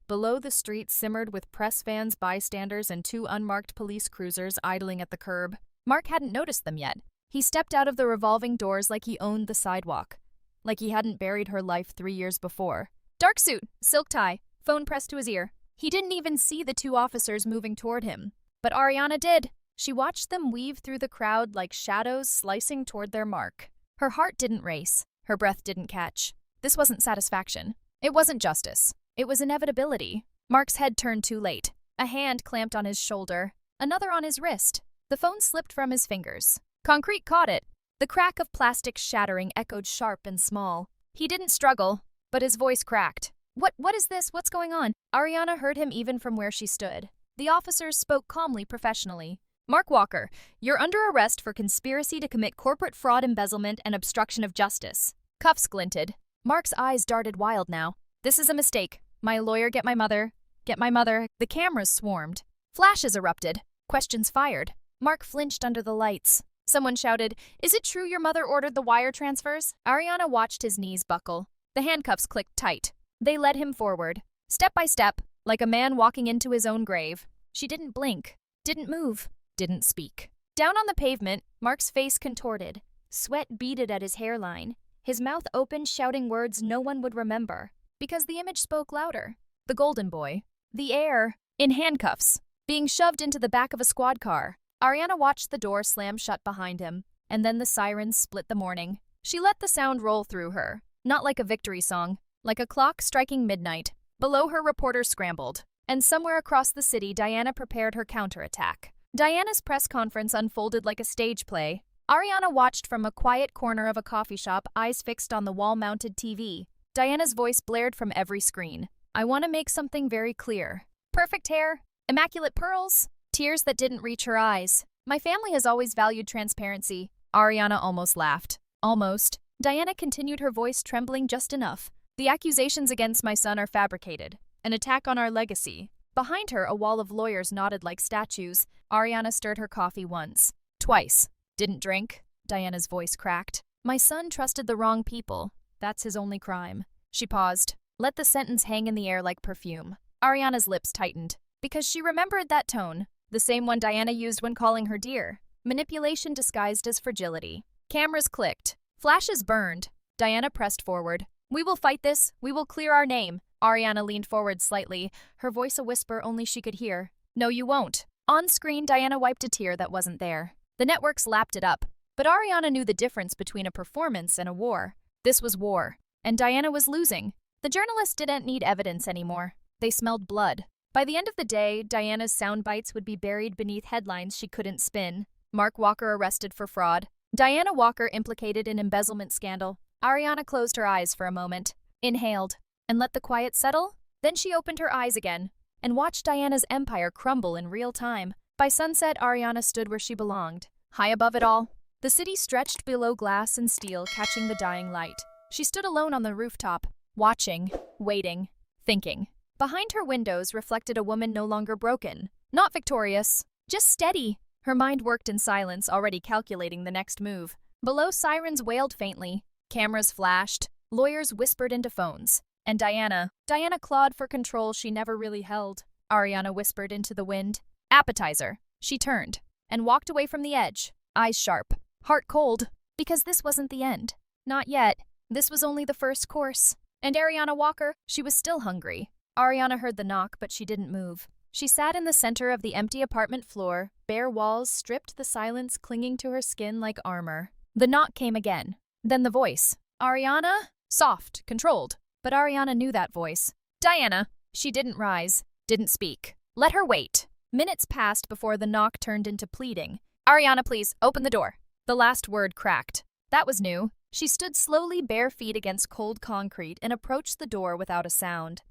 Speaker 1: Below, the street simmered with press vans, bystanders, and 2 unmarked police cruisers idling at the curb. Mark hadn't noticed them yet. He stepped out of the revolving doors like he owned the sidewalk. Like he hadn't buried her life 3 years before. Dark suit, silk tie, phone pressed to his ear. He didn't even see the 2 officers moving toward him. But Ariana did. She watched them weave through the crowd like shadows slicing toward their mark. Her heart didn't race. Her breath didn't catch. This wasn't satisfaction. It wasn't justice. It was inevitability. Mark's head turned too late. A hand clamped on his shoulder, another on his wrist. The phone slipped from his fingers. Concrete caught it. The crack of plastic shattering echoed sharp and small. He didn't struggle, but his voice cracked. What is this? What's going on?" Ariana heard him even from where she stood. The officers spoke calmly, professionally. "Mark Walker, you're under arrest for conspiracy to commit corporate fraud, embezzlement, and obstruction of justice." Cuffs glinted. Mark's eyes darted wild now. "This is a mistake. My lawyer, get my mother. Get my mother." The cameras swarmed. Flashes erupted. Questions fired. Mark flinched under the lights. Someone shouted, "Is it true your mother ordered the wire transfers?" Ariana watched his knees buckle. The handcuffs clicked tight. They led him forward, step by step, like a man walking into his own grave. She didn't blink, didn't move, didn't speak. Down on the pavement, Mark's face contorted. Sweat beaded at his hairline. His mouth open, shouting words no one would remember. Because the image spoke louder. The golden boy. The heir. In handcuffs. Being shoved into the back of a squad car. Ariana watched the door slam shut behind him. And then the sirens split the morning. She let the sound roll through her. Not like a victory song. Like a clock striking midnight. Below her, reporters scrambled. And somewhere across the city, Diana prepared her counterattack. Diana's press conference unfolded like a stage play. Ariana watched from a quiet corner of a coffee shop, eyes fixed on the wall-mounted TV. Diana's voice blared from every screen. "I want to make something very clear. Perfect hair, immaculate pearls, tears that didn't reach her eyes. My family has always valued transparency." Ariana almost laughed. Almost. Diana continued, her voice trembling just enough. "The accusations against my son are fabricated. An attack on our legacy." Behind her, a wall of lawyers nodded like statues. Ariana stirred her coffee once. Twice. "Didn't drink?" Diana's voice cracked. "My son trusted the wrong people. That's his only crime." She paused. Let the sentence hang in the air like perfume. Ariana's lips tightened. Because she remembered that tone. The same one Diana used when calling her dear. Manipulation disguised as fragility. Cameras clicked. Flashes burned. Diana pressed forward. "We will fight this. We will clear our name." Ariana leaned forward slightly, her voice a whisper only she could hear. "No, you won't." On screen, Diana wiped a tear that wasn't there. The networks lapped it up. But Ariana knew the difference between a performance and a war. This was war. And Diana was losing. The journalists didn't need evidence anymore. They smelled blood. By the end of the day, Diana's sound bites would be buried beneath headlines she couldn't spin. Mark Walker arrested for fraud. Diana Walker implicated in embezzlement scandal. Ariana closed her eyes for a moment, inhaled, and let the quiet settle. Then she opened her eyes again and watched Diana's empire crumble in real time. By sunset, Ariana stood where she belonged, high above it all. The city stretched below glass and steel, catching the dying light. She stood alone on the rooftop, watching, waiting, thinking. Behind her windows reflected a woman no longer broken, not victorious, just steady. Her mind worked in silence, already calculating the next move. Below, sirens wailed faintly, cameras flashed, lawyers whispered into phones. And Diana clawed for control she never really held. Ariana whispered into the wind. Appetizer. She turned and walked away from the edge, eyes sharp, heart cold, because this wasn't the end. Not yet. This was only the first course. And Ariana Walker, she was still hungry. Ariana heard the knock, but she didn't move. She sat in the center of the empty apartment floor. Bare walls stripped the silence clinging to her skin like armor. The knock came again. Then the voice. Ariana? Soft, controlled. But Ariana knew that voice. Diana. She didn't rise, didn't speak. Let her wait. Minutes passed before the knock turned into pleading. Ariana, please, open the door. The last word cracked. That was new. She stood slowly, bare feet against cold concrete, and approached the door without a sound.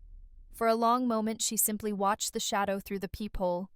Speaker 1: For a long moment, she simply watched the shadow through the peephole.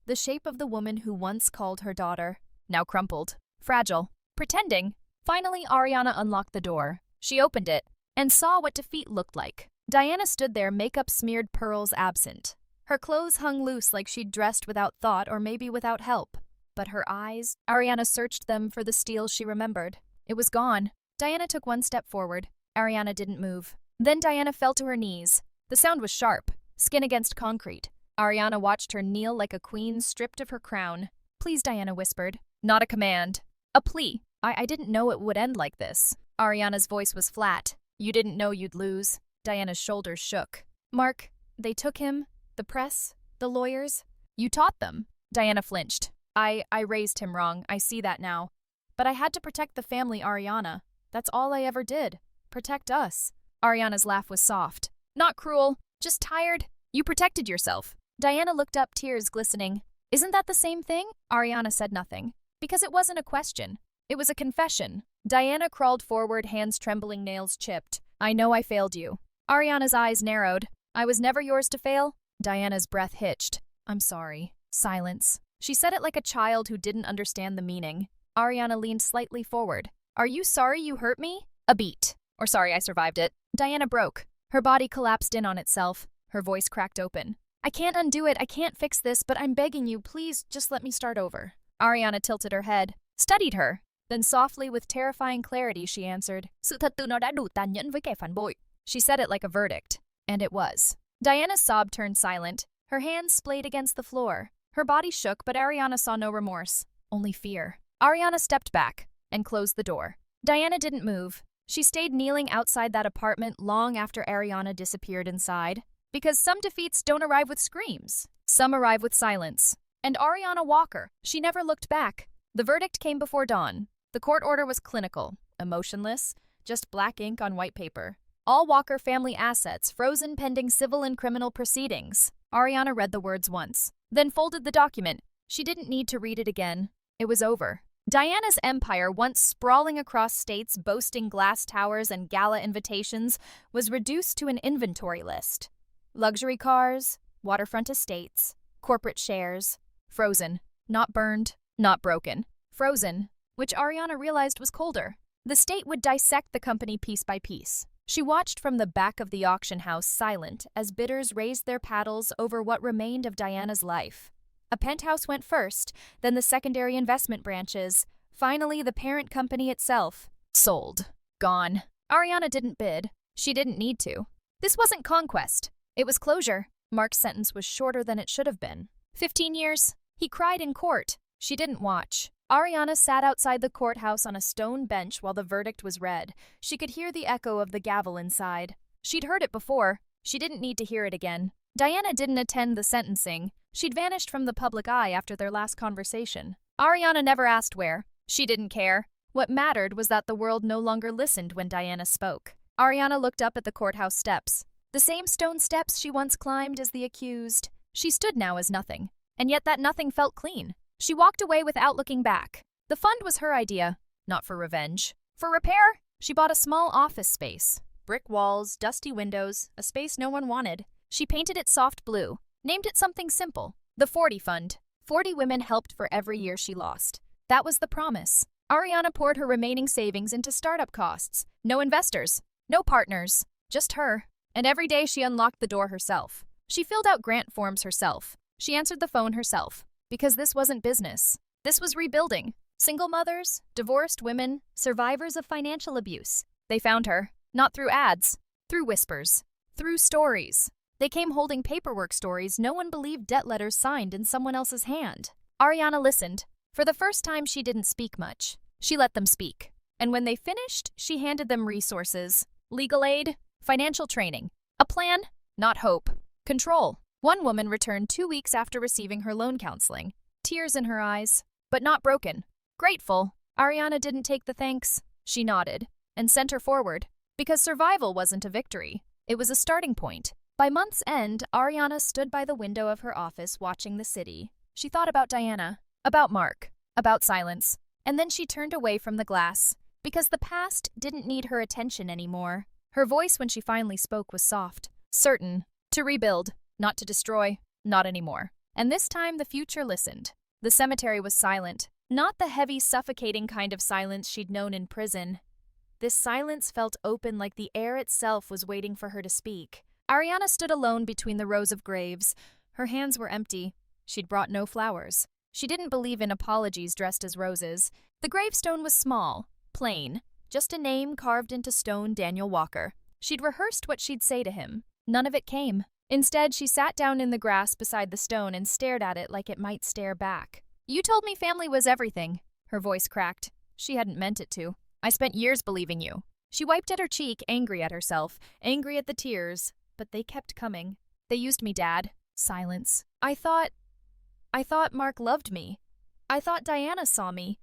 Speaker 1: The shape of the woman who once called her daughter, now crumpled, fragile, pretending. Finally, Ariana unlocked the door. She opened it and saw what defeat looked like. Diana stood there, makeup-smeared pearls absent. Her clothes hung loose like she'd dressed without thought or maybe without help. But her eyes, Ariana searched them for the steel she remembered. It was gone. Diana took one step forward. Ariana didn't move. Then Diana fell to her knees. The sound was sharp, skin against concrete. Ariana watched her kneel like a queen stripped of her crown. Please, Diana whispered. Not a command. A plea. I didn't know it would end like this. Ariana's voice was flat. You didn't know you'd lose. Diana's shoulders shook. Mark, they took him. The press, the lawyers. You taught them. Diana flinched. I raised him wrong. I see that now. But I had to protect the family, Ariana. That's all I ever did. Protect us. Ariana's laugh was soft. Not cruel, just tired. You protected yourself. Diana looked up, tears glistening. Isn't that the same thing? Ariana said nothing. Because it wasn't a question. It was a confession. Diana crawled forward, hands trembling, nails chipped. I know I failed you. Ariana's eyes narrowed. I was never yours to fail. Diana's breath hitched. I'm sorry. Silence. She said it like a child who didn't understand the meaning. Ariana leaned slightly forward. Are you sorry you hurt me? A beat. Or sorry I survived it. Diana broke. Her body collapsed in on itself. Her voice cracked open. I can't undo it. I can't fix this, but I'm begging you, please just let me start over. Ariana tilted her head, studied her. Then softly, with terrifying clarity, she answered, Sự thật từ nó đã đủ tàn nhẫn với kẻ phản bội. She said it like a verdict. And it was. Diana's sob turned silent. Her hands splayed against the floor. Her body shook, but Ariana saw no remorse. Only fear. Ariana stepped back and closed the door. Diana didn't move. She stayed kneeling outside that apartment long after Ariana disappeared inside. Because some defeats don't arrive with screams. Some arrive with silence. And Ariana Walker, she never looked back. The verdict came before dawn. The court order was clinical, emotionless, just black ink on white paper. All Walker family assets frozen pending civil and criminal proceedings. Ariana read the words once, then folded the document. She didn't need to read it again. It was over. Diana's empire, once sprawling across states, boasting glass towers and gala invitations, was reduced to an inventory list. Luxury cars, waterfront estates, corporate shares. Frozen. Not burned, not broken. Frozen, which Ariana realized was colder. The state would dissect the company piece by piece. She watched from the back of the auction house, silent, as bidders raised their paddles over what remained of Diana's life. A penthouse went first, then the secondary investment branches. Finally, the parent company itself. Sold. Gone. Ariana didn't bid. She didn't need to. This wasn't conquest. It was closure. Mark's sentence was shorter than it should have been. 15 years. He cried in court. She didn't watch. Ariana sat outside the courthouse on a stone bench while the verdict was read. She could hear the echo of the gavel inside. She'd heard it before. She didn't need to hear it again. Diana didn't attend the sentencing. She'd vanished from the public eye after their last conversation. Ariana never asked where. She didn't care. What mattered was that the world no longer listened when Diana spoke. Ariana looked up at the courthouse steps. The same stone steps she once climbed as the accused. She stood now as nothing. And yet that nothing felt clean. She walked away without looking back. The fund was her idea. not for revenge. For repair, she bought a small office space. Brick walls, dusty windows, a space no one wanted. She painted it soft blue, named it something simple. The 40 Fund. 40 women helped for every year she lost. That was the promise. Ariana poured her remaining savings into startup costs. No investors, no partners, just her. And every day she unlocked the door herself. She filled out grant forms herself. She answered the phone herself. Because this wasn't business. This was rebuilding. Single mothers, divorced women, survivors of financial abuse. They found her, not through ads, through whispers, through stories. They came holding paperwork stories no one believed, debt letters signed in someone else's hand. Ariana listened. For the first time, she didn't speak much. She let them speak. And when they finished, she handed them resources, legal aid, financial training, a plan, not hope, control. One woman returned 2 weeks after receiving her loan counseling, tears in her eyes, but not broken. Grateful. Ariana didn't take the thanks. She nodded and sent her forward. Because survival wasn't a victory. It was a starting point. By month's end, Ariana stood by the window of her office watching the city. She thought about Diana, about Mark, about silence. And then she turned away from the glass. Because the past didn't need her attention anymore. Her voice when she finally spoke was soft, certain, to rebuild, not to destroy, not anymore. And this time the future listened. The cemetery was silent, not the heavy, suffocating kind of silence she'd known in prison. This silence felt open, like the air itself was waiting for her to speak. Ariana stood alone between the rows of graves. Her hands were empty. She'd brought no flowers. She didn't believe in apologies dressed as roses. The gravestone was small, plain, just a name carved into stone, Daniel Walker. She'd rehearsed what she'd say to him. None of it came. Instead, she sat down in the grass beside the stone and stared at it like it might stare back. You told me family was everything. Her voice cracked. She hadn't meant it to. I spent years believing you. She wiped at her cheek, angry at herself, angry at the tears. But they kept coming. They used me, Dad. Silence. I thought Mark loved me. I thought Diana saw me.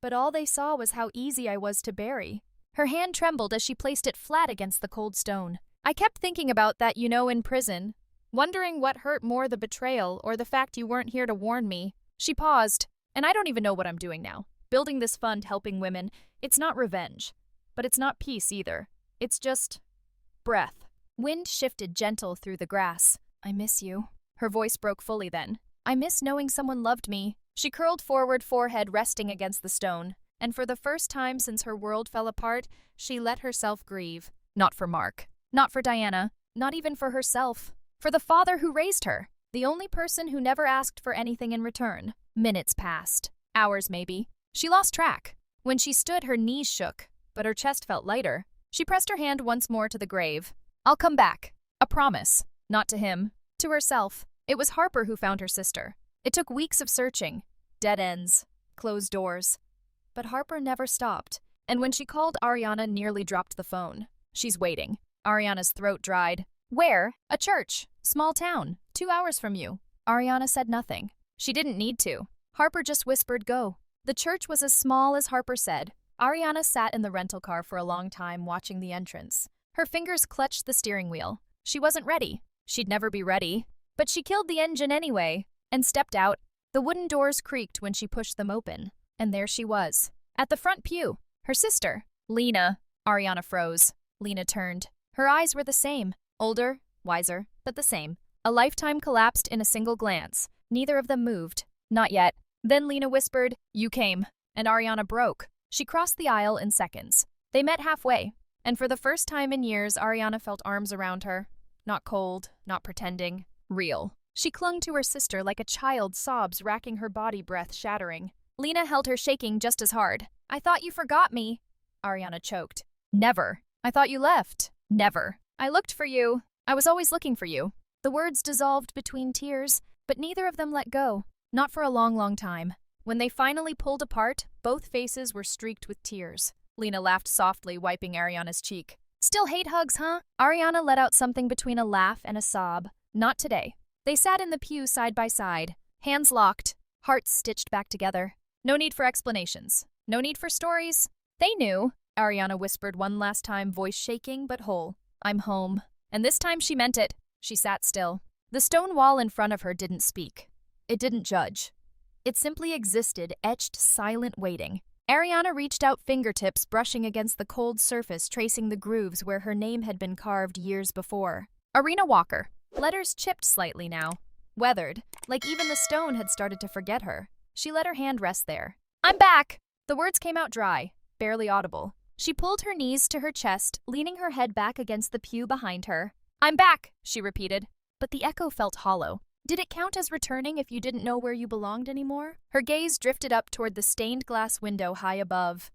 Speaker 1: But all they saw was how easy I was to bury. Her hand trembled as she placed it flat against the cold stone. I kept thinking about that, in prison, wondering what hurt more, the betrayal or the fact you weren't here to warn me. She paused, and I don't even know what I'm doing now. Building this fund, helping women, it's not revenge. But it's not peace either. It's just breath. Wind shifted gentle through the grass. I miss you. Her voice broke fully then. I miss knowing someone loved me. She curled forward, forehead resting against the stone. And for the first time since her world fell apart, she let herself grieve. Not for Mark. Not for Diana. Not even for herself. For the father who raised her. The only person who never asked for anything in return. Minutes passed. Hours maybe. She lost track. When she stood, her knees shook, but her chest felt lighter. She pressed her hand once more to the grave. I'll come back. A promise. Not to him. To herself. It was Harper who found her sister. It took weeks of searching. Dead ends. Closed doors. But Harper never stopped. And when she called, Ariana nearly dropped the phone. She's waiting. Ariana's throat dried. Where? A church. Small town. 2 hours from you. Ariana said nothing. She didn't need to. Harper just whispered, go. The church was as small as Harper said. Ariana sat in the rental car for a long time watching the entrance. Her fingers clutched the steering wheel. She wasn't ready. She'd never be ready. But she killed the engine anyway and stepped out. The wooden doors creaked when she pushed them open. And there she was. At the front pew. Her sister. Lena. Ariana froze. Lena turned. Her eyes were the same. Older, wiser, but the same. A lifetime collapsed in a single glance. Neither of them moved. Not yet. Then Lena whispered, you came. And Ariana broke. She crossed the aisle in seconds. They met halfway. And for the first time in years, Ariana felt arms around her. Not cold, not pretending. Real. She clung to her sister like a child, sobs racking her body, breath shattering. Lena held her, shaking just as hard. I thought you forgot me. Ariana choked. Never. I thought you left. Never. I looked for you. I was always looking for you. The words dissolved between tears, but neither of them let go. Not for a long, long time. When they finally pulled apart, both faces were streaked with tears. Lena laughed softly, wiping Ariana's cheek. Still hate hugs, huh? Ariana let out something between a laugh and a sob. Not today. They sat in the pew side by side, hands locked, hearts stitched back together. No need for explanations. No need for stories. They knew. Ariana whispered one last time, voice shaking but whole. I'm home. And this time she meant it. She sat still. The stone wall in front of her didn't speak. It didn't judge. It simply existed, etched, silent, waiting. Ariana reached out, fingertips brushing against the cold surface, tracing the grooves where her name had been carved years before. Ariana Walker. Letters chipped slightly now. Weathered, like even the stone had started to forget her. She let her hand rest there. "I'm back!" The words came out dry, barely audible. She pulled her knees to her chest, leaning her head back against the pew behind her. "I'm back," she repeated. But the echo felt hollow. Did it count as returning if you didn't know where you belonged anymore? Her gaze drifted up toward the stained glass window high above.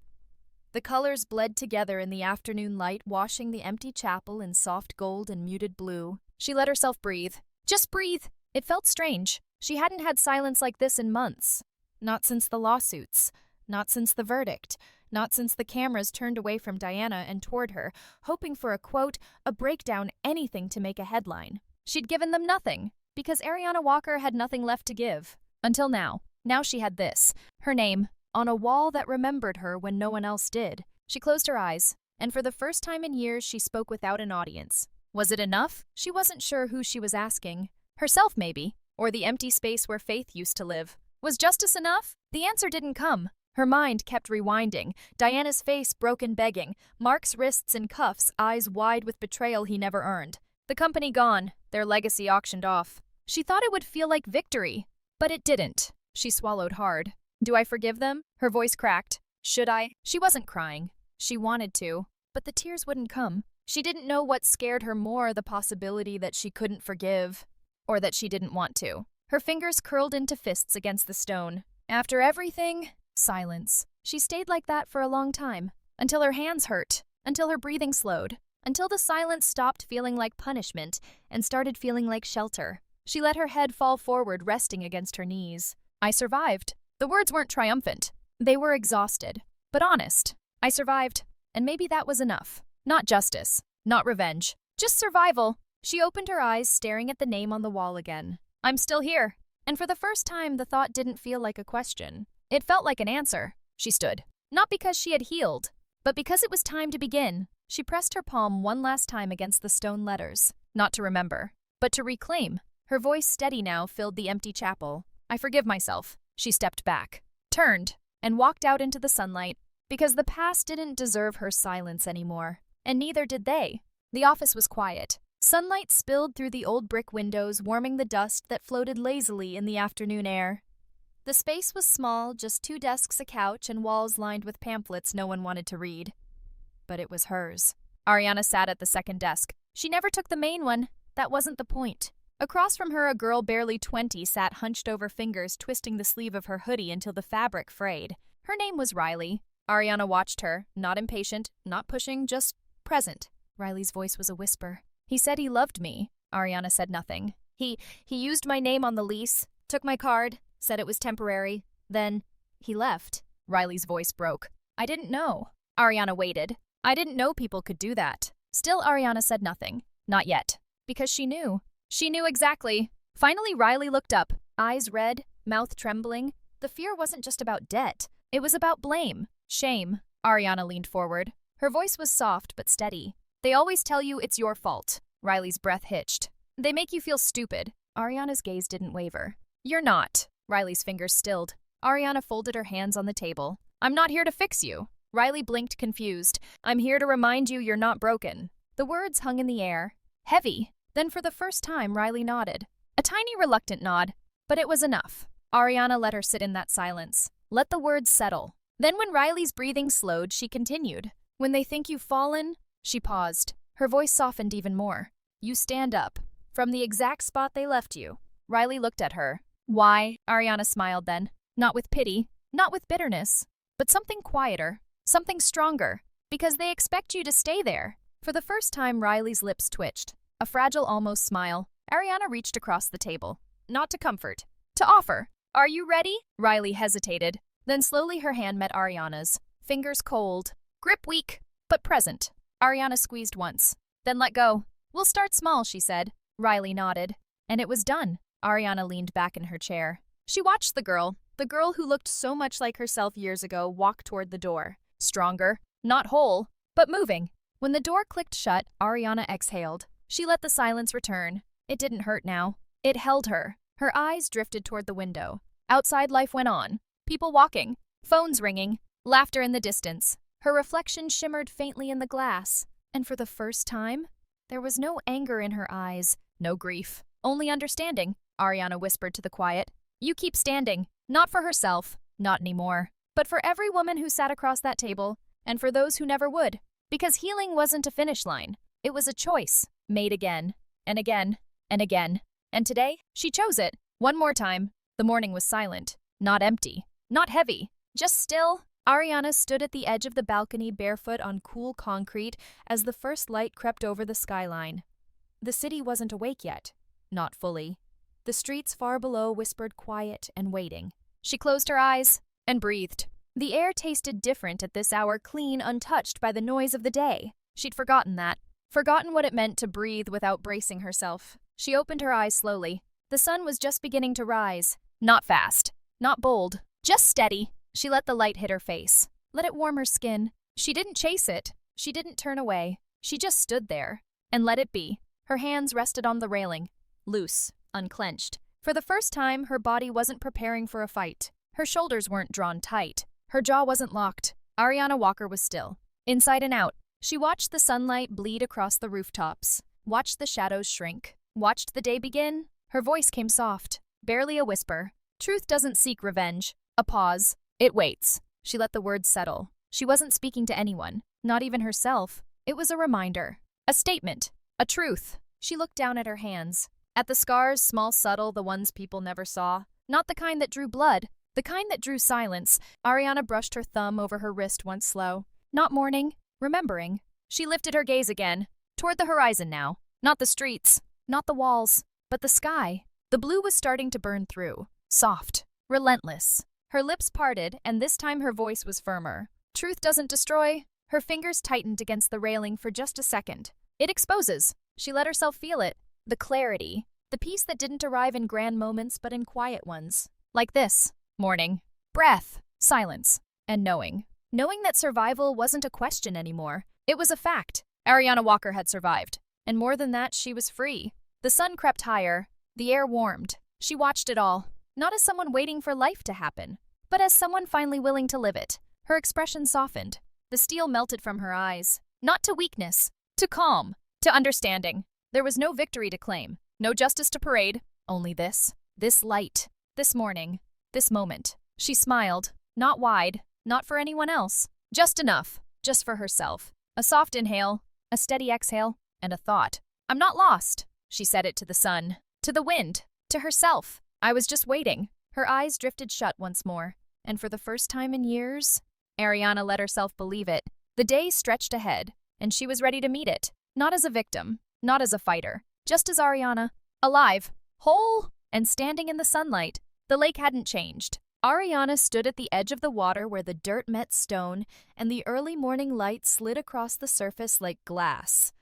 Speaker 1: The colors bled together in the afternoon light, washing the empty chapel in soft gold and muted blue. She let herself breathe. Just breathe! It felt strange. She hadn't had silence like this in months. Not since the lawsuits. Not since the verdict. Not since the cameras turned away from Diana and toward her, hoping for a quote, a breakdown, anything to make a headline. She'd given them nothing, because Ariana Walker had nothing left to give. Until now. Now she had this. Her name, on a wall that remembered her when no one else did. She closed her eyes, and for the first time in years she spoke without an audience. Was it enough? She wasn't sure who she was asking. Herself, maybe, or the empty space where Faith used to live. Was justice enough? The answer didn't come. Her mind kept rewinding, Diana's face broken begging, Mark's wrists in cuffs, eyes wide with betrayal he never earned. The company gone, their legacy auctioned off. She thought it would feel like victory, but it didn't. She swallowed hard. Do I forgive them? Her voice cracked. Should I? She wasn't crying. She wanted to, but the tears wouldn't come. She didn't know what scared her more, the possibility that she couldn't forgive, or that she didn't want to. Her fingers curled into fists against the stone. After everything, silence. She stayed like that for a long time, until her hands hurt, until her breathing slowed, until the silence stopped feeling like punishment and started feeling like shelter. She let her head fall forward, resting against her knees. I survived. The words weren't triumphant. They were exhausted, but honest. I survived, and maybe that was enough. Not justice, not revenge, just survival. She opened her eyes, staring at the name on the wall again. I'm still here. And for the first time, the thought didn't feel like a question. It felt like an answer. She stood. Not because she had healed, but because it was time to begin. She pressed her palm one last time against the stone letters. Not to remember, but to reclaim. Her voice, steady now, filled the empty chapel. I forgive myself. She stepped back, turned, and walked out into the sunlight, because the past didn't deserve her silence anymore. And neither did they. The office was quiet. Sunlight spilled through the old brick windows, warming the dust that floated lazily in the afternoon air. The space was small, just 2 desks, a couch, and walls lined with pamphlets no one wanted to read. But it was hers. Ariana sat at the second desk. She never took the main one. That wasn't the point. Across from her, a girl barely 20 sat hunched over, fingers twisting the sleeve of her hoodie until the fabric frayed. Her name was Riley. Ariana watched her, not impatient, not pushing, just present. Riley's voice was a whisper. He said he loved me. Ariana said nothing. He used my name on the lease, took my card, said it was temporary. Then he left. Riley's voice broke. I didn't know. Ariana waited. I didn't know people could do that. Still, Ariana said nothing. Not yet. Because she knew. She knew exactly. Finally, Riley looked up, eyes red, mouth trembling. The fear wasn't just about debt. It was about blame, shame. Ariana leaned forward. Her voice was soft but steady. They always tell you it's your fault. Riley's breath hitched. They make you feel stupid. Ariana's gaze didn't waver. You're not. Riley's fingers stilled. Ariana folded her hands on the table. I'm not here to fix you. Riley blinked, confused. I'm here to remind you you're not broken. The words hung in the air, heavy. Then for the first time, Riley nodded. A tiny reluctant nod, but it was enough. Ariana let her sit in that silence. Let the words settle. Then when Riley's breathing slowed, she continued. When they think you've fallen, she paused. Her voice softened even more. You stand up. From the exact spot they left you. Riley looked at her. Why? Ariana smiled then. Not with pity, not with bitterness, but something quieter, something stronger. Because they expect you to stay there. For the first time, Riley's lips twitched. A fragile, almost smile. Ariana reached across the table. Not to comfort. To offer. Are you ready? Riley hesitated. Then slowly her hand met Ariana's. Fingers cold. Grip weak, but present. Ariana squeezed once. Then let go. We'll start small, she said. Riley nodded. And it was done. Ariana leaned back in her chair. She watched the girl who looked so much like herself years ago, walk toward the door. Stronger. Not whole, but moving. When the door clicked shut, Ariana exhaled. She let the silence return. It didn't hurt now. It held her. Her eyes drifted toward the window. Outside life went on. People walking. Phones ringing. Laughter in the distance. Her reflection shimmered faintly in the glass. And for the first time, there was no anger in her eyes, no grief, only understanding. Ariana whispered to the quiet. You keep standing. Not for herself, not anymore, but for every woman who sat across that table, and for those who never would. Because healing wasn't a finish line. It was a choice, made again, and again, and again. And today, she chose it. One more time. The morning was silent, not empty, not heavy, just still. Ariana stood at the edge of the balcony barefoot on cool concrete as the first light crept over the skyline. The city wasn't awake yet. Not fully. The streets far below whispered quiet and waiting. She closed her eyes and breathed. The air tasted different at this hour, clean, untouched by the noise of the day. She'd forgotten that. Forgotten what it meant to breathe without bracing herself. She opened her eyes slowly. The sun was just beginning to rise. Not fast. Not bold. Just steady. She let the light hit her face. Let it warm her skin. She didn't chase it. She didn't turn away. She just stood there and let it be. Her hands rested on the railing. Loose. Unclenched. For the first time, her body wasn't preparing for a fight. Her shoulders weren't drawn tight. Her jaw wasn't locked. Ariana Walker was still. Inside and out. She watched the sunlight bleed across the rooftops. Watched the shadows shrink. Watched the day begin. Her voice came soft. Barely a whisper. Truth doesn't seek revenge. A pause. It waits. She let the words settle. She wasn't speaking to anyone. Not even herself. It was a reminder. A statement. A truth. She looked down at her hands. At the scars, small, subtle, the ones people never saw. Not the kind that drew blood. The kind that drew silence. Ariana brushed her thumb over her wrist once slow. Not mourning. Remembering. She lifted her gaze again. Toward the horizon now. Not the streets. Not the walls. But the sky. The blue was starting to burn through. Soft. Relentless. Her lips parted, and this time her voice was firmer. Truth doesn't destroy. Her fingers tightened against the railing for just a second. It exposes. She let herself feel it. The clarity. The peace that didn't arrive in grand moments but in quiet ones. Like this. Morning. Breath. Silence. And knowing. Knowing that survival wasn't a question anymore. It was a fact. Ariana Walker had survived. And more than that, she was free. The sun crept higher. The air warmed. She watched it all. Not as someone waiting for life to happen, but as someone finally willing to live it. Her expression softened. The steel melted from her eyes. Not to weakness. To calm. To understanding. There was no victory to claim. No justice to parade. Only this. This light. This morning. This moment. She smiled. Not wide. Not for anyone else. Just enough. Just for herself. A soft inhale. A steady exhale. And a thought. I'm not lost. She said it to the sun. To the wind. To herself. I was just waiting. Her eyes drifted shut once more. And for the first time in years, Ariana let herself believe it. The day stretched ahead, and she was ready to meet it. Not as a victim. Not as a fighter. Just as Ariana. Alive. Whole. And standing in the sunlight. The lake hadn't changed. Ariana stood at the edge of the water where the dirt met stone, and the early morning light slid across the surface like glass.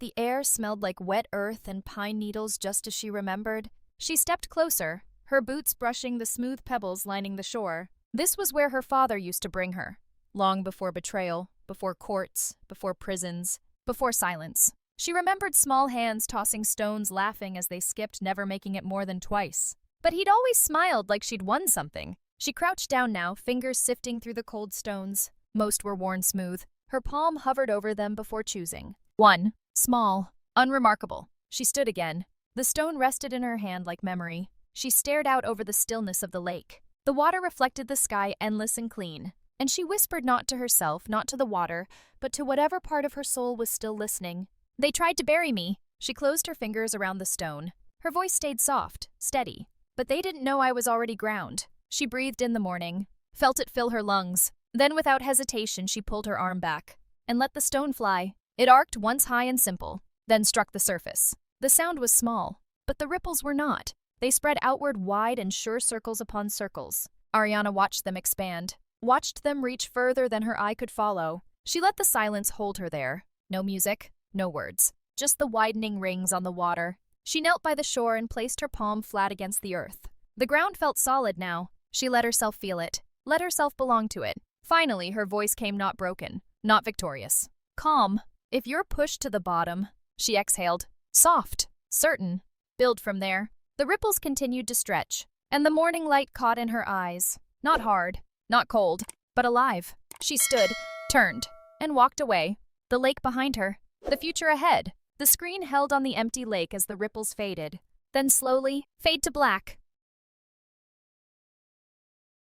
Speaker 1: The air smelled like wet earth and pine needles just as she remembered. She stepped closer, her boots brushing the smooth pebbles lining the shore. This was where her father used to bring her. Long before betrayal, before courts, before prisons, before silence. She remembered small hands tossing stones, laughing as they skipped, never making it more than twice. But he'd always smiled like she'd won something. She crouched down now, fingers sifting through the cold stones. Most were worn smooth. Her palm hovered over them before choosing. One. Small. Unremarkable. She stood again. The stone rested in her hand like memory. She stared out over the stillness of the lake. The water reflected the sky, endless and clean. And she whispered not to herself, not to the water, but to whatever part of her soul was still listening. They tried to bury me. She closed her fingers around the stone. Her voice stayed soft, steady. But they didn't know I was already ground. She breathed in the morning, felt it fill her lungs. Then without hesitation, she pulled her arm back and let the stone fly. It arced once high and simple, then struck the surface. The sound was small, but the ripples were not. They spread outward wide and sure circles upon circles. Ariana watched them expand, watched them reach further than her eye could follow. She let the silence hold her there. No music, no words, just the widening rings on the water. She knelt by the shore and placed her palm flat against the earth. The ground felt solid now. She let herself feel it, let herself belong to it. Finally, her voice came not broken, not victorious. Calm. If you're pushed to the bottom, she exhaled. Soft, certain. Build from there. The ripples continued to stretch, and the morning light caught in her eyes. Not hard, not cold, but alive. She stood, turned, and walked away. The lake behind her, the future ahead. The screen held on the empty lake as the ripples faded, then slowly fade to black.